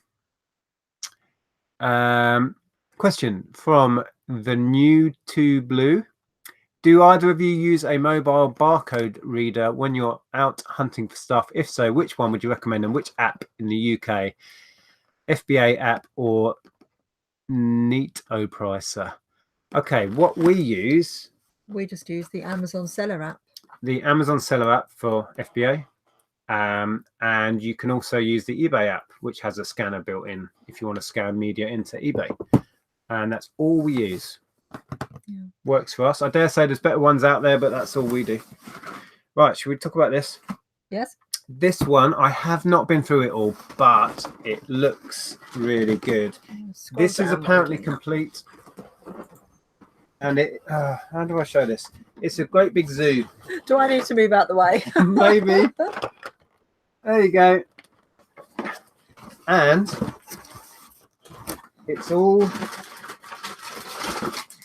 Question from the new to blue. Do either of you use a mobile barcode reader when you're out hunting for stuff? If so, which one would you recommend and which app in the UK? FBA app or Neato Pricer? Okay, what we use... We just use the Amazon Seller app. The Amazon Seller app for FBA. And you can also use the eBay app, which has a scanner built in if you want to scan media into eBay. And that's all we use. Yeah. Works for us. I dare say there's better ones out there, but that's all we do. Right, should we talk about this? Yes. This one, I have not been through it all, but it looks really good. This is apparently complete. And it, how do I show this? It's a great big zoo. Do I need to move out the way? Maybe. There you go. And it's all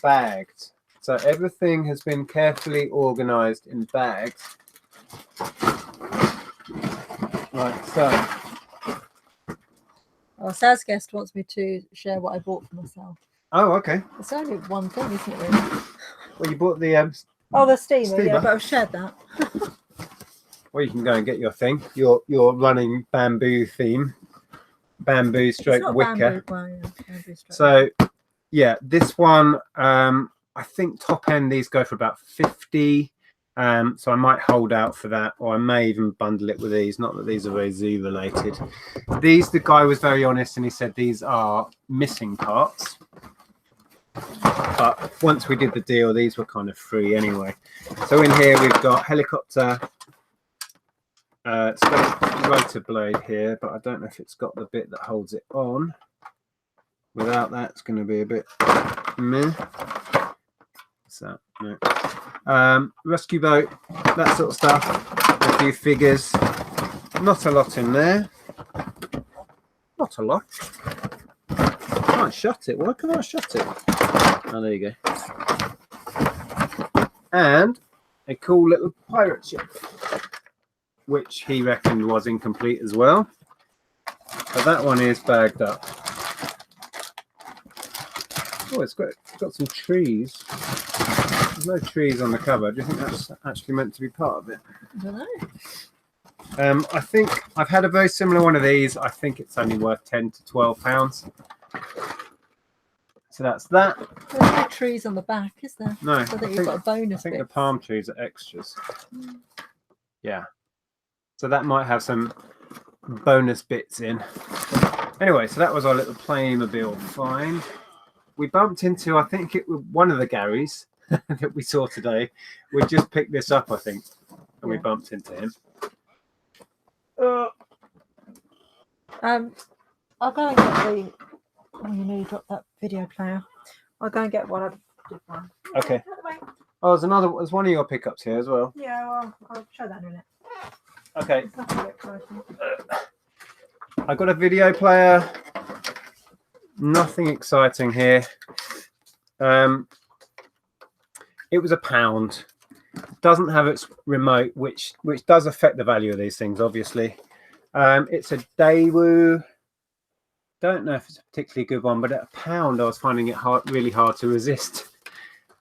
bagged. So everything has been carefully organized in bags. Right, so. Our sales guest wants me to share what I bought for myself. Oh, okay. It's only one thing, isn't it, really? Well, you bought the... the steamer, yeah, but I've shared that. Well, you can go and get your thing. Your running bamboo theme. Bamboo stroke wicker. Bamboo, well, yeah, bamboo stroke. So, yeah, this one, I think top end, these go for about 50. So I might hold out for that, or I may even bundle it with these. Not that these are very zoo related. These, the guy was very honest and he said these are missing parts. But once we did the deal, these were kind of free anyway. So in here we've got helicopter. It's got a rotor blade here, but I don't know if it's got the bit that holds it on. Without that, it's going to be a bit meh. What's that? No. Rescue boat, that sort of stuff. A few figures. Not a lot in there. Not a lot. I can't shut it. Why can't I shut it? Oh, there you go. And a cool little pirate ship, which he reckoned was incomplete as well. So that one is bagged up. Oh, it's got some trees. There's no trees on the cover. Do you think that's actually meant to be part of it? I don't know. I think I've had a very similar one of these. I think it's only worth £10 to £12. So that's that. There's no trees on the back, is there? No, So that you've got a bonus. I think bits. the palm trees are extras. Yeah. So that might have some bonus bits in. Anyway, so that was our little Playmobil find. We bumped into, I think it was one of the Garys that we saw today. We just picked this up, I think, and we bumped into him. I'll go and get the. Oh, you know, you dropped that video player. I'll go and get one. I did one. Okay. Oh, there's one of your pickups here as well. Yeah, well, I'll show that in a minute. Okay. That's a bit exciting. I got a video player. Nothing exciting here. It was £1. Doesn't have its remote, which does affect the value of these things, obviously. It's a Daewoo. Don't know if it's a particularly good one, but at £1 I was finding it really hard to resist.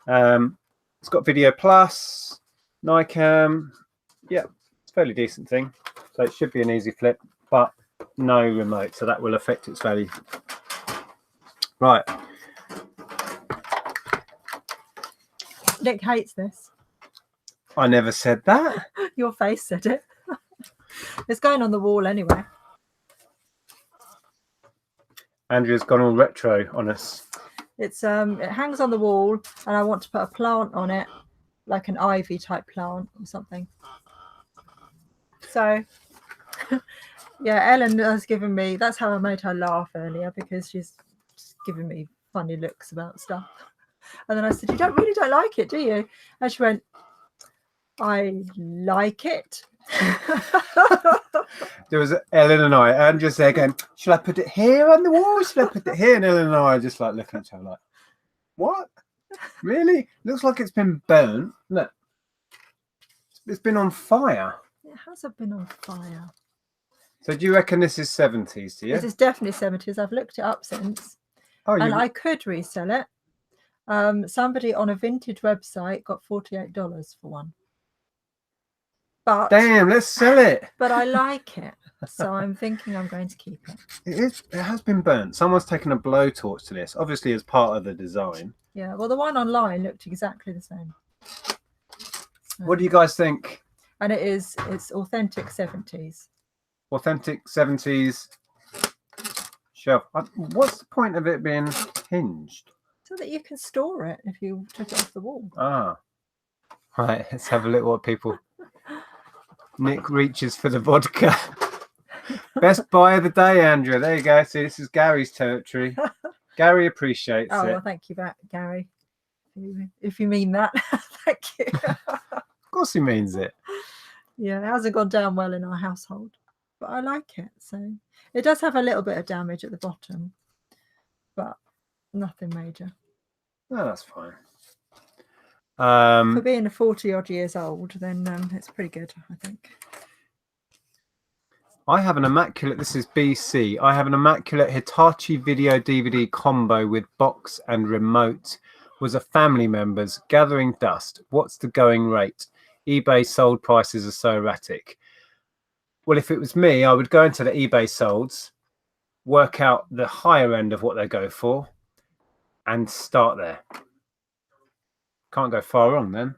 It's got Video Plus, Nikon. Yeah, it's a fairly decent thing. So it should be an easy flip, but no remote, so that will affect its value. Right. Nick hates this. I never said that. Your face said it. It's going on the wall anyway. Andrea's gone all retro on us. It hangs on the wall, and I want to put a plant on it, like an ivy type plant or something. So, yeah, Ellen has given me. That's how I made her laugh earlier, because she's given me funny looks about stuff. And then I said, "You really don't like it, do you?" And she went, "I like it." There was Ellen and I, Andrew's there going, "Should I put it here on the wall? Should I put it here?" And Ellen and I are just like looking at each other like, "What? Really? Looks like it's been burnt. Look, it's been on fire." It hasn't been on fire. So do you reckon this is 70s, do you? This is definitely 70s. I've looked it up since. Oh, and I could resell it. Somebody on a vintage website got $48 for one. But damn, let's sell it. But I like it, so I'm thinking I'm going to keep it. It has been burnt. Someone's taken a blowtorch to this, obviously as part of the design. Yeah, well, the one online looked exactly the same. So, what do you guys think? And it's authentic 70s. Authentic 70s shelf. What's the point of it being hinged? So that you can store it if you took it off the wall. Ah. Right, let's have a look what people... Nick reaches for the vodka. Best buy of the day, Andrea. There you go. See, this is Gary's territory. Gary appreciates it. Well, thank you, Gary. If you mean that. Thank you. Of course he means it. Yeah, it hasn't gone down well in our household, but I like it. So it does have a little bit of damage at the bottom, but nothing major. No, that's fine. For being 40-odd years old, then it's pretty good, I think. I have an immaculate, this is BC, I have an immaculate Hitachi video DVD combo with box and remote. Was a family member's, gathering dust. What's the going rate? eBay sold prices are so erratic. Well, if it was me, I would go into the eBay solds, work out the higher end of what they go for, and start there. Can't go far wrong then.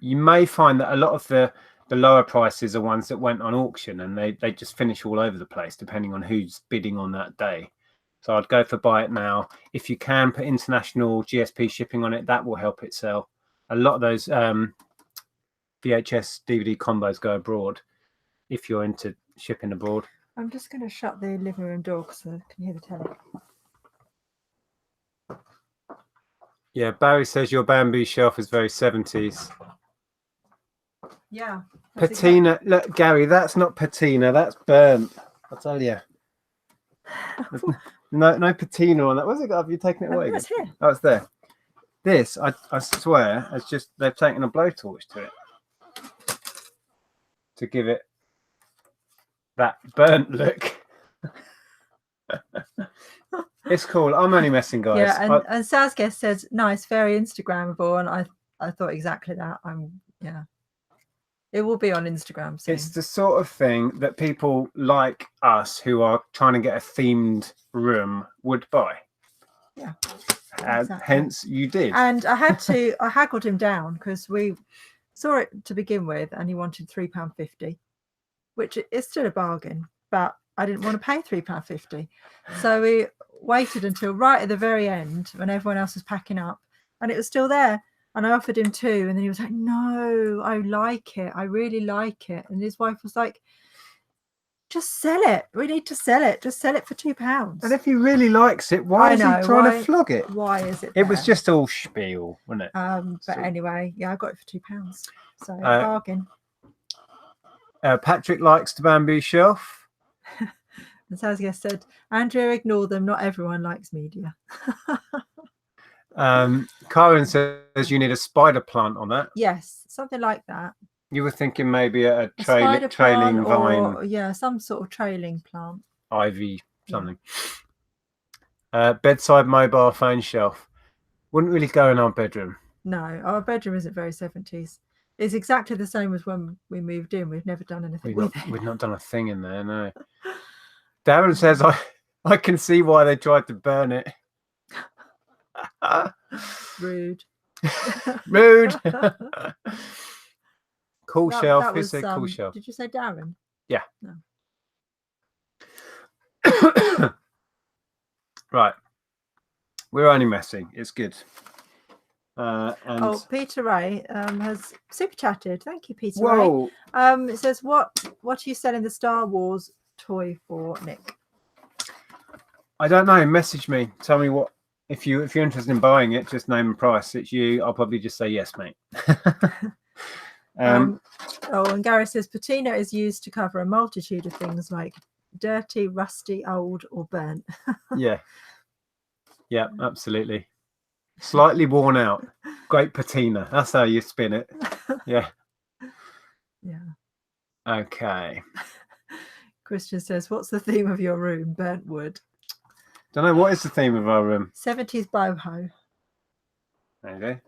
You may find that a lot of the lower prices are ones that went on auction, and they just finish all over the place depending on who's bidding on that day. So I'd go for buy it now. If you can put international GSP shipping on it, that will help it sell. A lot of those VHS DVD combos go abroad if you're into shipping abroad. I'm just going to shut the living room door because I can hear the telly. Yeah, Barry says your bamboo shelf is very 70s. Yeah. Patina. Exactly. Look, Gary, that's not patina. That's burnt. I'll tell you. No patina on that. Where's it got? Have you taken it away? It's here. Oh, it's there. This, I swear, it's just they've taken a blowtorch to it to give it that burnt look. It's cool. I'm only messing, guys. Yeah, and Sazguest says nice, very Instagrammable, and I thought exactly that. Yeah. It will be on Instagram soon. It's the sort of thing that people like us who are trying to get a themed room would buy. Yeah. Exactly. Hence you did. And I haggled him down because we saw it to begin with and he wanted £3.50, which is still a bargain, but I didn't want to pay £3.50. So we waited until right at the very end when everyone else was packing up and it was still there. And I offered him 2 and then he was like, no, I like it. I really like it. And his wife was like, just sell it. We need to sell it. Just sell it for £2. And if he really likes it, why is he trying to flog it? Why is it there? It was just all spiel, wasn't it? But anyway, yeah, I got it for £2. So bargain. Patrick likes the bamboo shelf. And Sazia said, Andrea, ignore them. Not everyone likes media. Karen says you need a spider plant on that. Yes, something like that. You were thinking maybe a trailing vine. Or, yeah, some sort of trailing plant. Ivy, something. Yeah. Bedside mobile phone shelf. Wouldn't really go in our bedroom. No, our bedroom isn't very 70s. It's exactly the same as when we moved in. We've never done anything with it. We've not done a thing in there, no. Darren says, I can see why they tried to burn it. Rude. Rude. Cool shelf. Who said cool shelf? Did you say Darren? Yeah. No. Right. We're only messing. It's good. And Peter Ray has super chatted. Thank you, Peter Whoa. Ray. It says, what are you selling the Star Wars toy for, Nick? I don't know. Message me. Tell me what. If you're interested in buying it, just name and price. It's you. I'll probably just say yes, mate. And Gary says patina is used to cover a multitude of things like dirty, rusty, old, or burnt. Yeah, absolutely. Slightly worn out. Great patina. That's how you spin it. Yeah. Okay. Christian says, what's the theme of your room? Burnt wood. Don't know. What is the theme of our room? 70s boho. There you go.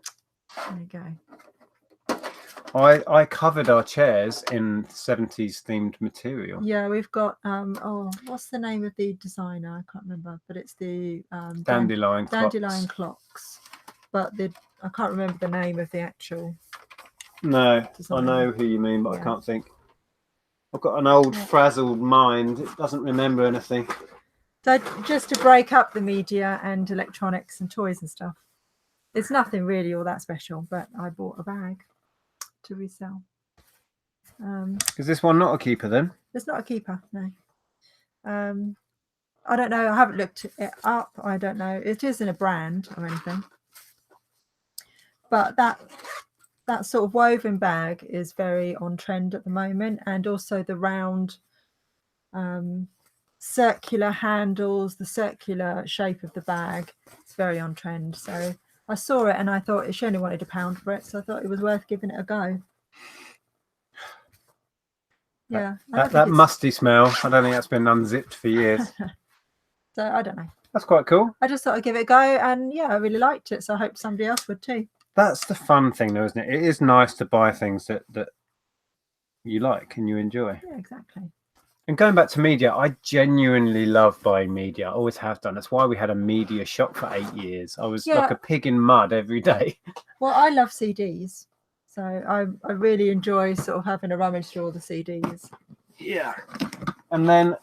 There you go. I covered our chairs in 70s themed material. Yeah, we've got what's the name of the designer? I can't remember, but it's the Dandelion clocks. But I can't remember the name of the actual. No, designer. I know who you mean, but I can't think. I've got an old frazzled mind. It doesn't remember anything. So just to break up the media and electronics and toys and stuff. It's nothing really all that special, but I bought a bag to resell. Is this one not a keeper then? It's not a keeper, no. I don't know. I haven't looked it up. I don't know. It isn't a brand or anything. But that sort of woven bag is very on trend at the moment, and also the round circular handles, the circular shape of the bag. It's very on trend. So I saw it and I thought she only wanted £1 for it, so I thought it was worth giving it a go. Yeah. That musty smell, I don't think that's been unzipped for years. So I don't know. That's quite cool. I just thought I'd give it a go, and yeah, I really liked it, so I hope somebody else would too. That's the fun thing though, isn't it? It is nice to buy things that you like and you enjoy. Yeah, exactly. And going back to media, I genuinely love buying media. I always have done. That's why we had a media shop for 8 years. I was like a pig in mud every day. Well, I love CDs. So I really enjoy sort of having a rummage through all the CDs. Yeah. And then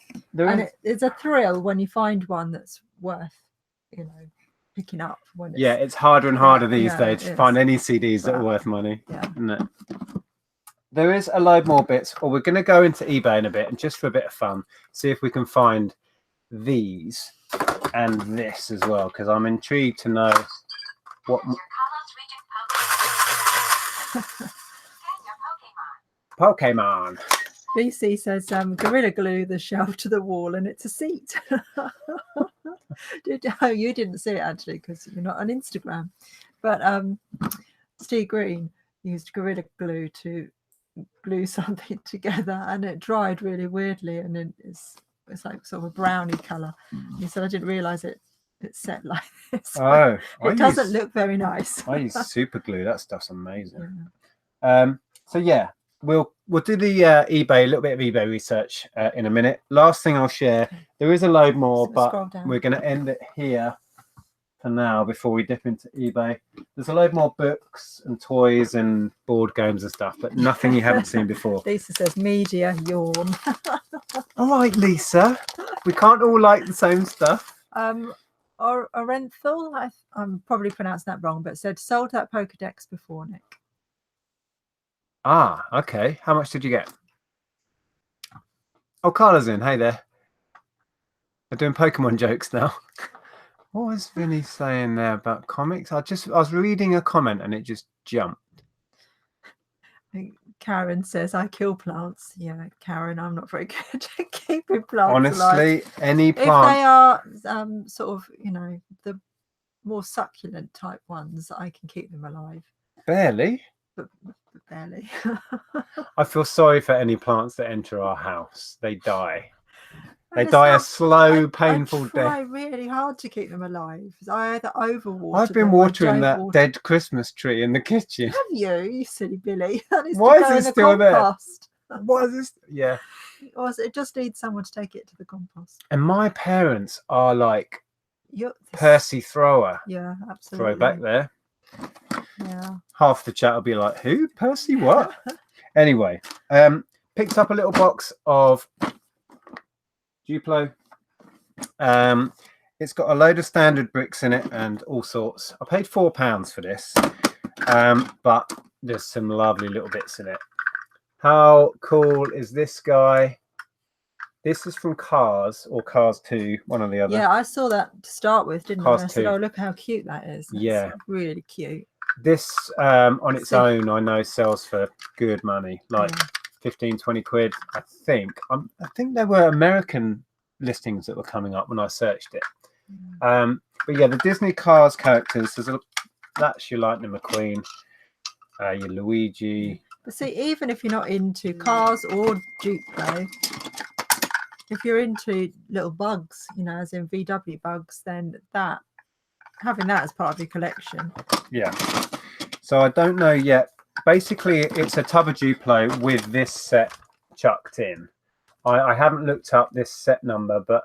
it's a thrill when you find one that's worth, picking up. It's harder and harder these days to find any CDs that are worth money. Yeah. Isn't it? There is a load more bits, or we're going to go into eBay in a bit, and just for a bit of fun, see if we can find these and this as well, because I'm intrigued to know what. Pokemon. BC says, Gorilla Glue the shelf to the wall, and it's a seat. You didn't see it actually because you're not on Instagram, but Steve Green used Gorilla Glue to glue something together, and it dried really weirdly, and then it's like sort of a brownie color. He said, I didn't realize it's set like this. Oh, it doesn't look very nice. I use super glue. That stuff's amazing. Yeah. So yeah, we'll do the eBay, a little bit of eBay research in a minute. Last thing I'll share, there is a load more, but we're going to end it here for now before we dip into eBay. There's a load more books and toys and board games and stuff, but nothing you haven't seen before. Lisa says media yawn. All right, Lisa, we can't all like the same stuff. Or Orenthal, I'm probably pronouncing that wrong, but said sold that Pokedex before, Nick. Ah, okay. How much did you get? Oh, Carla's in. Hey there. They're doing Pokemon jokes now. What was Vinny saying there about comics? I was reading a comment and it just jumped. Karen says, I kill plants. Yeah, Karen, I'm not very good at keeping plants Honestly, alive. any plant. If they are sort of, the more succulent type ones, I can keep them alive. Barely. But barely. I feel sorry for any plants that enter our house. They die. They die a slow, painful death. I try really hard to keep them alive. I either overwater. I've been watering that dead Christmas tree in the kitchen. Have you silly Billy? Why is it still there? What is this? Yeah. Or it just needs someone to take it to the compost. And my parents are like Percy Thrower. Yeah, absolutely. Throw back there. Yeah. Half the chat will be like, who? Percy what? Anyway, picked up a little box of Duplo. It's got a load of standard bricks in it and all sorts. I paid £4 for this, but there's some lovely little bits in it. How cool is this guy? This is from Cars or Cars 2, one or the other. Yeah, I saw that to start with, didn't Cars I? I said, oh, look how cute that is. That's yeah. Really cute. This on its own, I know, sells for good money, like 15, 20 quid, I think. I think there were American listings that were coming up when I searched it. But yeah, the Disney Cars characters, that's your Lightning McQueen, your Luigi. But see, even if you're not into cars or Duplo, if you're into little bugs, as in VW bugs, then having that as part of your collection. Yeah. So I don't know yet. Basically, it's a tub of Duplo with this set chucked in. I haven't looked up this set number, but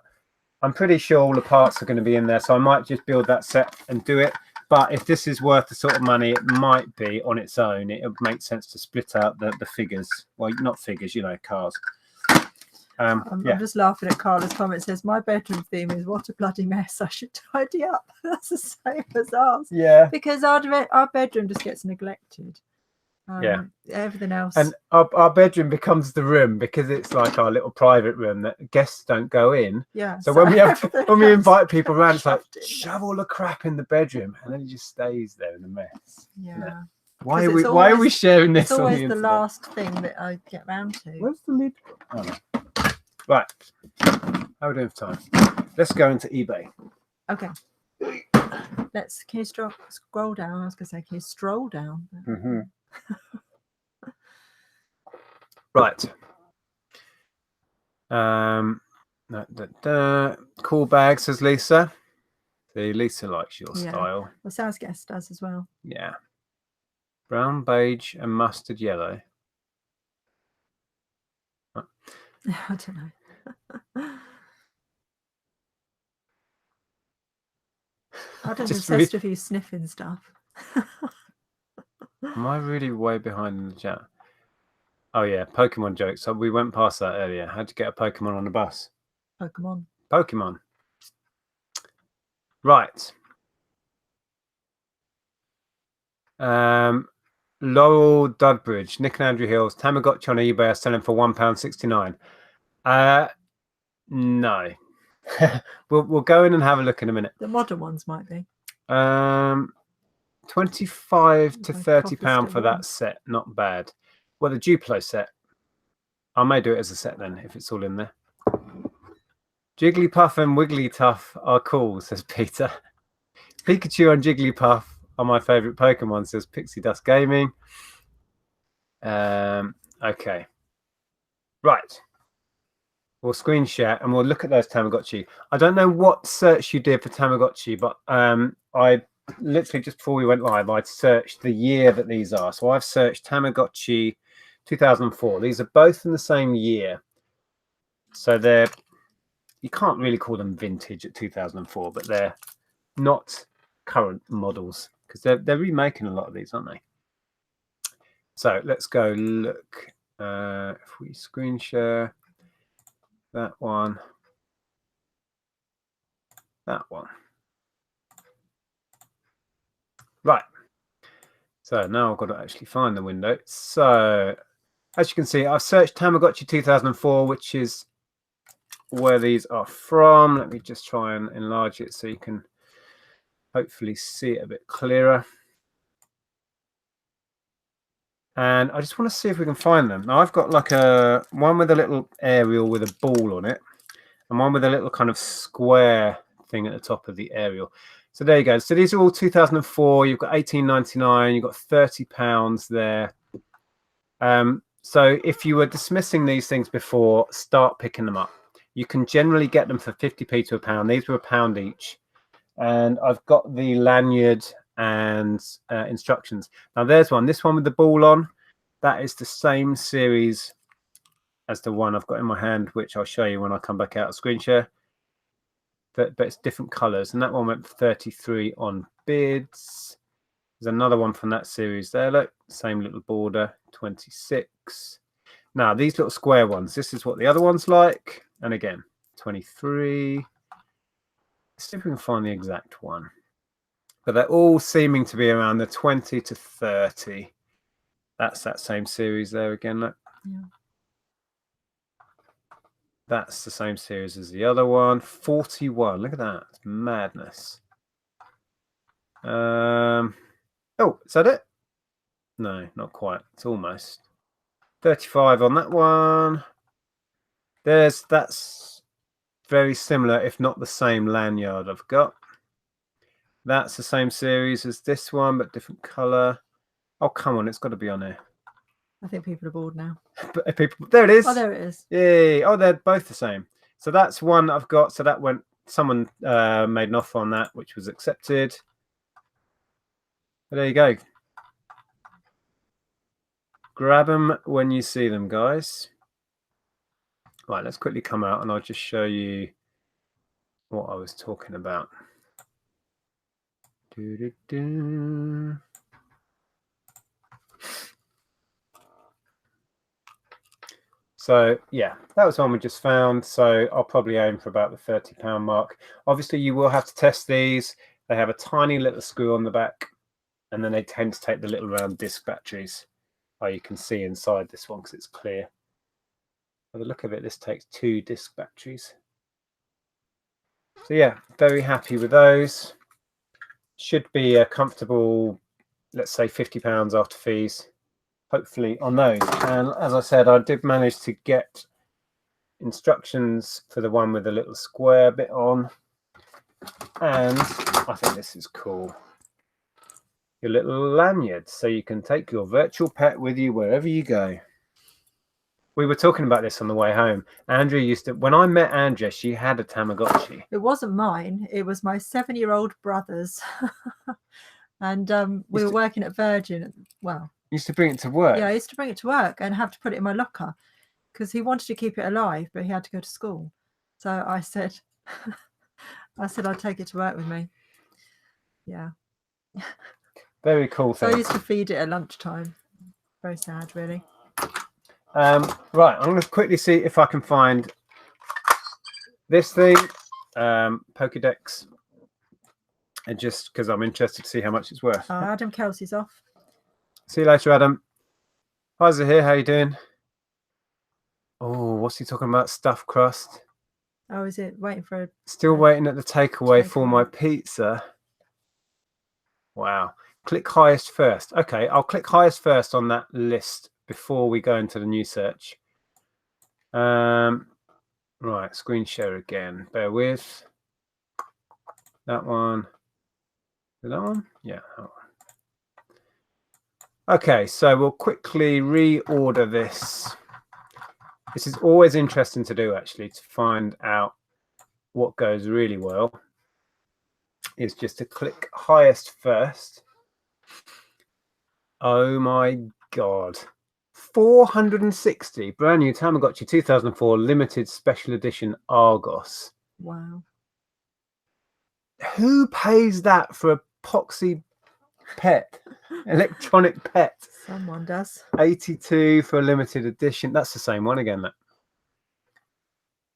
I'm pretty sure all the parts are going to be in there. So I might just build that set and do it. But if this is worth the sort of money it might be on its own, it would make sense to split out the figures. Well, not figures, cars. I'm just laughing at Carla's comment. It says, my bedroom theme is what a bloody mess. I should tidy up. That's the same as ours. Yeah. Because our bedroom just gets neglected. Yeah. Everything else. And our bedroom becomes the room because it's like our little private room that guests don't go in. Yeah. So when we invite people around, it's like, shove all the crap in the bedroom, and then it just stays there in a mess. Yeah. Why are we sharing this? It's always the last thing that I get round to. Where's the lid? Oh, no. Right. How are we doing for time? Let's go into eBay. Okay. Can you scroll down? I was going to say, can you stroll down? Mm-hmm. Right. Cool bag, says Lisa. See, Lisa likes your style. Well, Sal's guest does as well. Yeah. Brown, beige, and mustard yellow. I don't know. I don't obsessed with you sniffing stuff. Am I really way behind in the chat? Oh yeah, Pokemon jokes. So we went past that earlier. How'd you get a Pokemon on the bus? Pokemon. Right. Laurel Dudbridge, Nick and Andrew Hills, Tamagotchi on eBay are selling for £1.69. No. we'll go in and have a look in a minute. The modern ones might be. 25 to £30 for that set. Not bad. Well, the Duplo set. I may do it as a set then if it's all in there. Jigglypuff and Wigglytuff are cool, says Peter. Pikachu and Jigglypuff are my favourite Pokemon, says Pixie Dust Gaming. Okay. Right. We'll screen share and we'll look at those Tamagotchi. I don't know what search you did for Tamagotchi, but I literally just before we went live, I'd searched the year that these are. So I've searched Tamagotchi 2004. These are both in the same year. So they're, you can't really call them vintage at 2004, but they're not current models because they're remaking a lot of these, aren't they? So let's go look. If we screen share that one. That one. Right. So now I've got to actually find the window. So as you can see, I've searched Tamagotchi 2004, which is where these are from. Let me just try and enlarge it so you can hopefully see it a bit clearer. And I just want to see if we can find them. Now I've got like a one with a little aerial with a ball on it, and one with a little kind of square thing at the top of the aerial. So there you go. So these are all 2004. You've got 18.99. You've got £30 there. So if you were dismissing these things before, start picking them up. You can generally get them for 50p to £1. These were £1 each. And I've got the lanyard and instructions. Now there's one. This one with the ball on. That is the same series as the one I've got in my hand, which I'll show you when I come back out of screen share. But it's different colors, and that one went for 33 on bids. There's another one from that series there. Look, same little border, 26. Now these little square ones, this is what the other one's like, and again 23. Let's see if we can find the exact one, but they're all seeming to be around the 20 to 30. That's that same series there again. Look. Yeah. That's the same series as the other one. 41. Look at that. It's madness. Oh, is that it? No, not quite. It's almost 35 on that one. That's very similar, if not the same lanyard I've got. That's the same series as this one, but different color. Oh, come on, it's got to be on here. I think people are bored now. But people, there it is. Oh, there it is. Yay! Oh, they're both the same. So that's one I've got. So that went. Someone made an offer on that, which was accepted. But there you go. Grab them when you see them, guys. Right, let's quickly come out and I'll just show you what I was talking about. So yeah, that was one we just found. So I'll probably aim for about the £30 mark. Obviously, you will have to test these. They have a tiny little screw on the back, and then they tend to take the little round disc batteries. Oh, you can see inside this one because it's clear. By the look of it, this takes 2 disc batteries. So yeah, very happy with those. Should be a comfortable, let's say £50 after fees, hopefully on those. And as I said, I did manage to get instructions for the one with the little square bit on. And I think this is cool. Your little lanyard, so you can take your virtual pet with you wherever you go. We were talking about this on the way home. Andrea used to, when I met Andrea, she had a Tamagotchi. It wasn't mine. It was my 7-year-old brother's. And we were working at Virgin. Well, you used to bring it to work? Yeah, I used to bring it to work and have to put it in my locker because he wanted to keep it alive, but he had to go to school. So I said, I'd take it to work with me. Yeah. Very cool thing. So I used to feed it at lunchtime. Very sad, really. Right, I'm going to quickly see if I can find this thing, Pokédex, and just because I'm interested to see how much it's worth. Adam Kelsey's off. See you later, Adam. Hi, Zahir, how you doing? Oh, what's he talking about? Stuffed crust. Oh, is it waiting for a... Still waiting at the takeaway for my pizza. Wow. Click highest first. Okay, I'll click highest first on that list before we go into the new search. Right, screen share again. Bear with. That one. Is that one? Yeah, that one. Okay, so we'll quickly reorder this. This is always interesting to do, actually, to find out what goes really well. Is just to click highest first. Oh my God. 460 brand new Tamagotchi 2004 limited special edition Argos. Wow. Who pays that for a poxy pet? Electronic pet? Someone does. 82 for a limited edition. That's the same one again. That.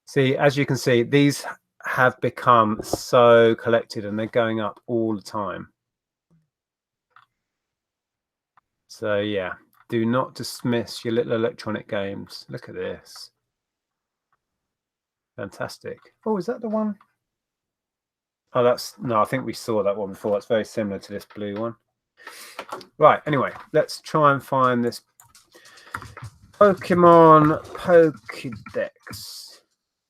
See, as you can see, these have become so collected and they're going up all the time. So yeah, do not dismiss your little electronic games. Look at this. Fantastic. Oh, is that the one? Oh, that's no, I think we saw that one before. It's very similar to this blue one. Right, anyway, let's try and find this Pokemon Pokédex.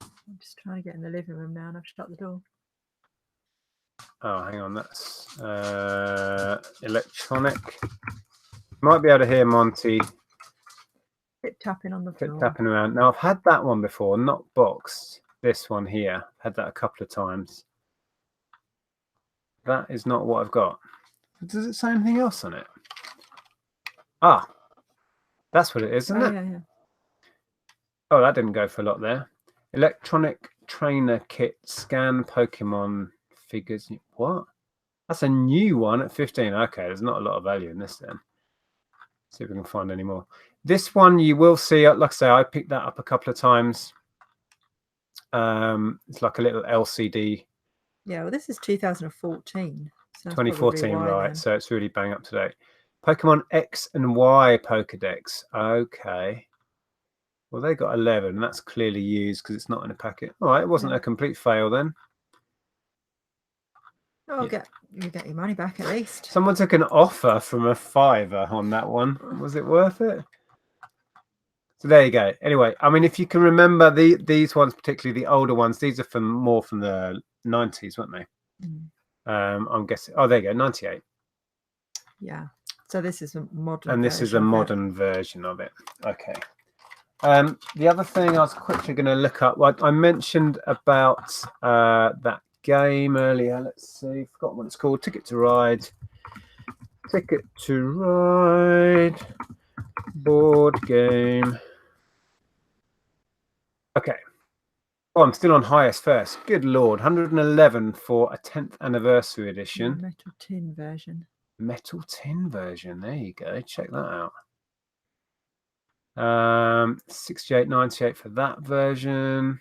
I'm just trying to get in the living room now and I've shut the door. Oh, hang on, that's electronic. Might be able to hear Monty Tip tapping on the floor. tip tapping around. Now, I've had that one before, not boxed. This one here, had that a couple of times. That is not what I've got. Does it say anything else on it? Ah, that's what it is, isn't it? Yeah. Oh, that didn't go for a lot there. Electronic trainer kit, scan Pokemon figures. What? That's a new one at 15. Okay, there's not a lot of value in this then. See if we can find any more. This one you will see, like I say, I picked that up a couple of times. It's like a little LCD. Yeah, well, this is 2014. So 2014, right? Then. So it's really bang up to date. Pokemon X and Y Pokedex. Okay. Well, they got 11. That's clearly used because it's not in a packet. All right, it wasn't a complete fail then. Oh, yeah. You get your money back at least. Someone took an offer from a $5 on that one. Was it worth it? So there you go. Anyway, I mean, if you can remember these ones, particularly the older ones, these are more from the 90s, weren't they? I'm guessing. Oh, there you go, 98. Yeah. So this is a modern. And this is a modern version of it. Okay. The other thing I was quickly going to look up. I mentioned about that game earlier. Let's see. Forgot what it's called. Ticket to Ride. Ticket to Ride. Board game. Okay. Oh, I'm still on highest first. Good Lord. 111 for a 10th anniversary edition. Metal tin version. Metal tin version. There you go. Check that out. 68.98 for that version.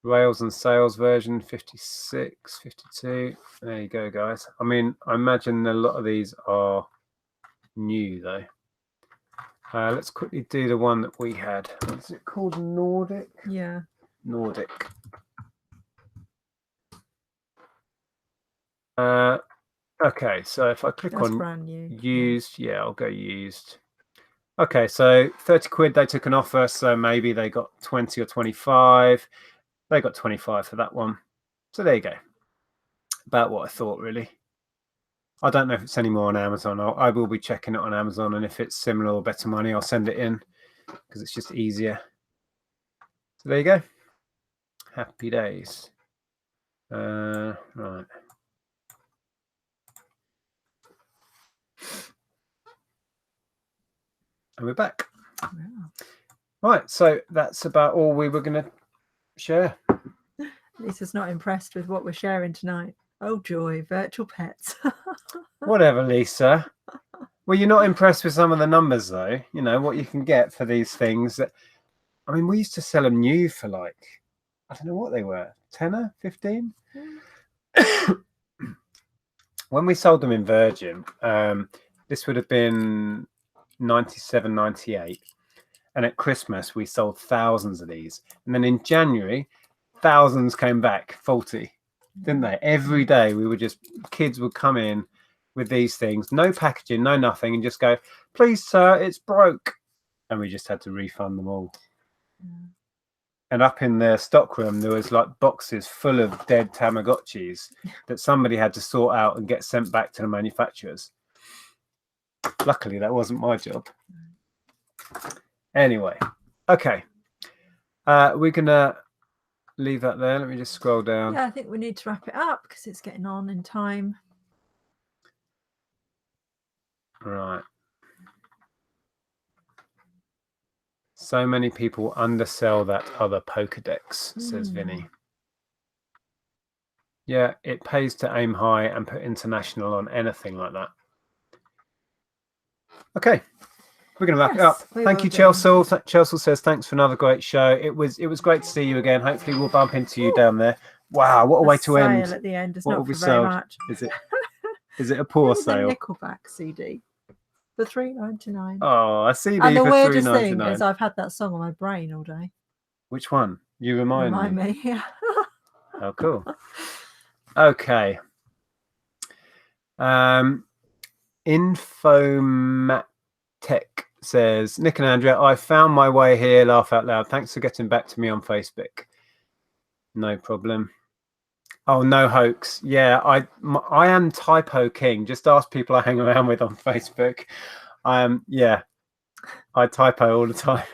Rails and Sales version 56, 52. There you go, guys. I mean, I imagine a lot of these are new though. Let's quickly do the one that we had. What's it called? Nordic? Yeah. Nordic. Okay, so if I click on brand new. Used, yeah, I'll go used. Okay, so 30 quid they took an offer, so maybe they got 20 or 25. They got 25 for that one. So there you go. About what I thought, really. I don't know if it's any more on Amazon. I will be checking it on Amazon, and if it's similar or better money, I'll send it in because it's just easier. So there you go. Happy days. Right. And we're back. Wow. Right, so that's about all we were going to share. Lisa's not impressed with what we're sharing tonight. Oh joy, virtual pets. Whatever, Lisa. Well, you're not impressed with some of the numbers, though. You know, what you can get for these things. I mean, we used to sell them new for like, I don't know what they were, 10, 15? When we sold them in Virgin, this would have been 97, 98. And at Christmas, we sold thousands of these. And then in January, thousands came back faulty, didn't they? Every day we were just, kids would come in with these things, no packaging, no nothing, and just go, please, sir, it's broke. And we just had to refund them all. And up in the stockroom, there was like boxes full of dead Tamagotchis that somebody had to sort out and get sent back to the manufacturers. Luckily, that wasn't my job. Anyway, okay. We're going to leave that there. Let me just scroll down. Yeah, I think we need to wrap it up because it's getting on in time. Right. So many people undersell that other Pokedex, says Vinny. Yeah, it pays to aim high and put international on anything like that. Okay, we're going to wrap it up. Thank you, Chelsea. Chelsea says thanks for another great show. It was great to see you again. Hopefully, we'll bump into you down there. Wow, what a way to end! At the end, it's what not will be for very sold? much. Is it a poor sale? The Nickelback CD for $3.99. Oh, a CD and the for weirdest $3.99. thing is I've had that song on my brain all day. Which one? You remind me. Yeah. Oh, cool. Okay. Infomatech says, Nick and Andrea, I found my way here. Laugh out loud. Thanks for getting back to me on Facebook. No problem. Oh, no hoax. Yeah, I am typo king. Just ask people I hang around with on Facebook. Yeah, I typo all the time.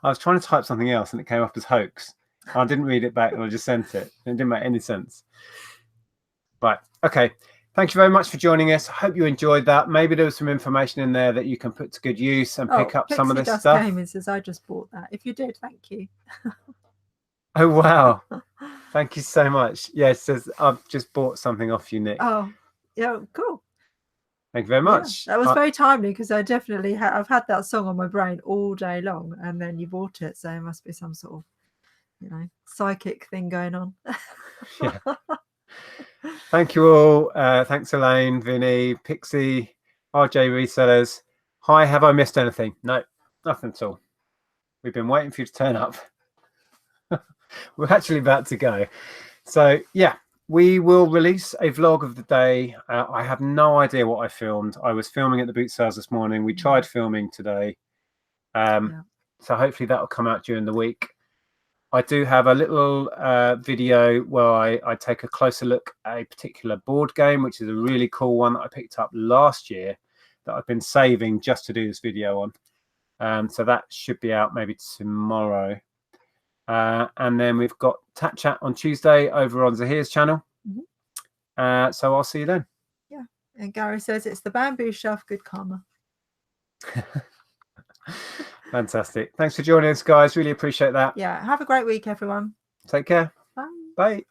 I was trying to type something else and it came up as hoax. I didn't read it back and I just sent it. It didn't make any sense. Right. Okay. Thank you very much for joining us. I hope you enjoyed that. Maybe there was some information in there that you can put to good use and pick up some of this stuff. Gaming says, I just bought that. If you did, thank you. Oh, wow. Thank you so much. Yeah, it says, I've just bought something off you, Nick. Oh, yeah, cool. Thank you very much. Yeah, that was very timely because I definitely I've had that song on my brain all day long, and then you bought it, so it must be some sort of, psychic thing going on. Yeah. Thank you all. Thanks, Elaine, Vinny, Pixie, RJ Resellers. Hi, have I missed anything? No, nothing at all. We've been waiting for you to turn up. We're actually about to go. So, yeah. We will release a vlog of the day. I have no idea what I filmed. I was filming at the boot sales this morning. We tried filming today. So hopefully that will come out during the week. I do have a little video where I take a closer look at a particular board game, which is a really cool one that I picked up last year that I've been saving just to do this video on. So that should be out maybe tomorrow. And then we've got Tat Chat on Tuesday over on Zahir's channel. So I'll see you then. Yeah. And Gary says it's the bamboo shelf, good karma. Fantastic. Thanks for joining us, guys. Really appreciate that. Yeah. Have a great week, everyone. Take care. Bye. Bye.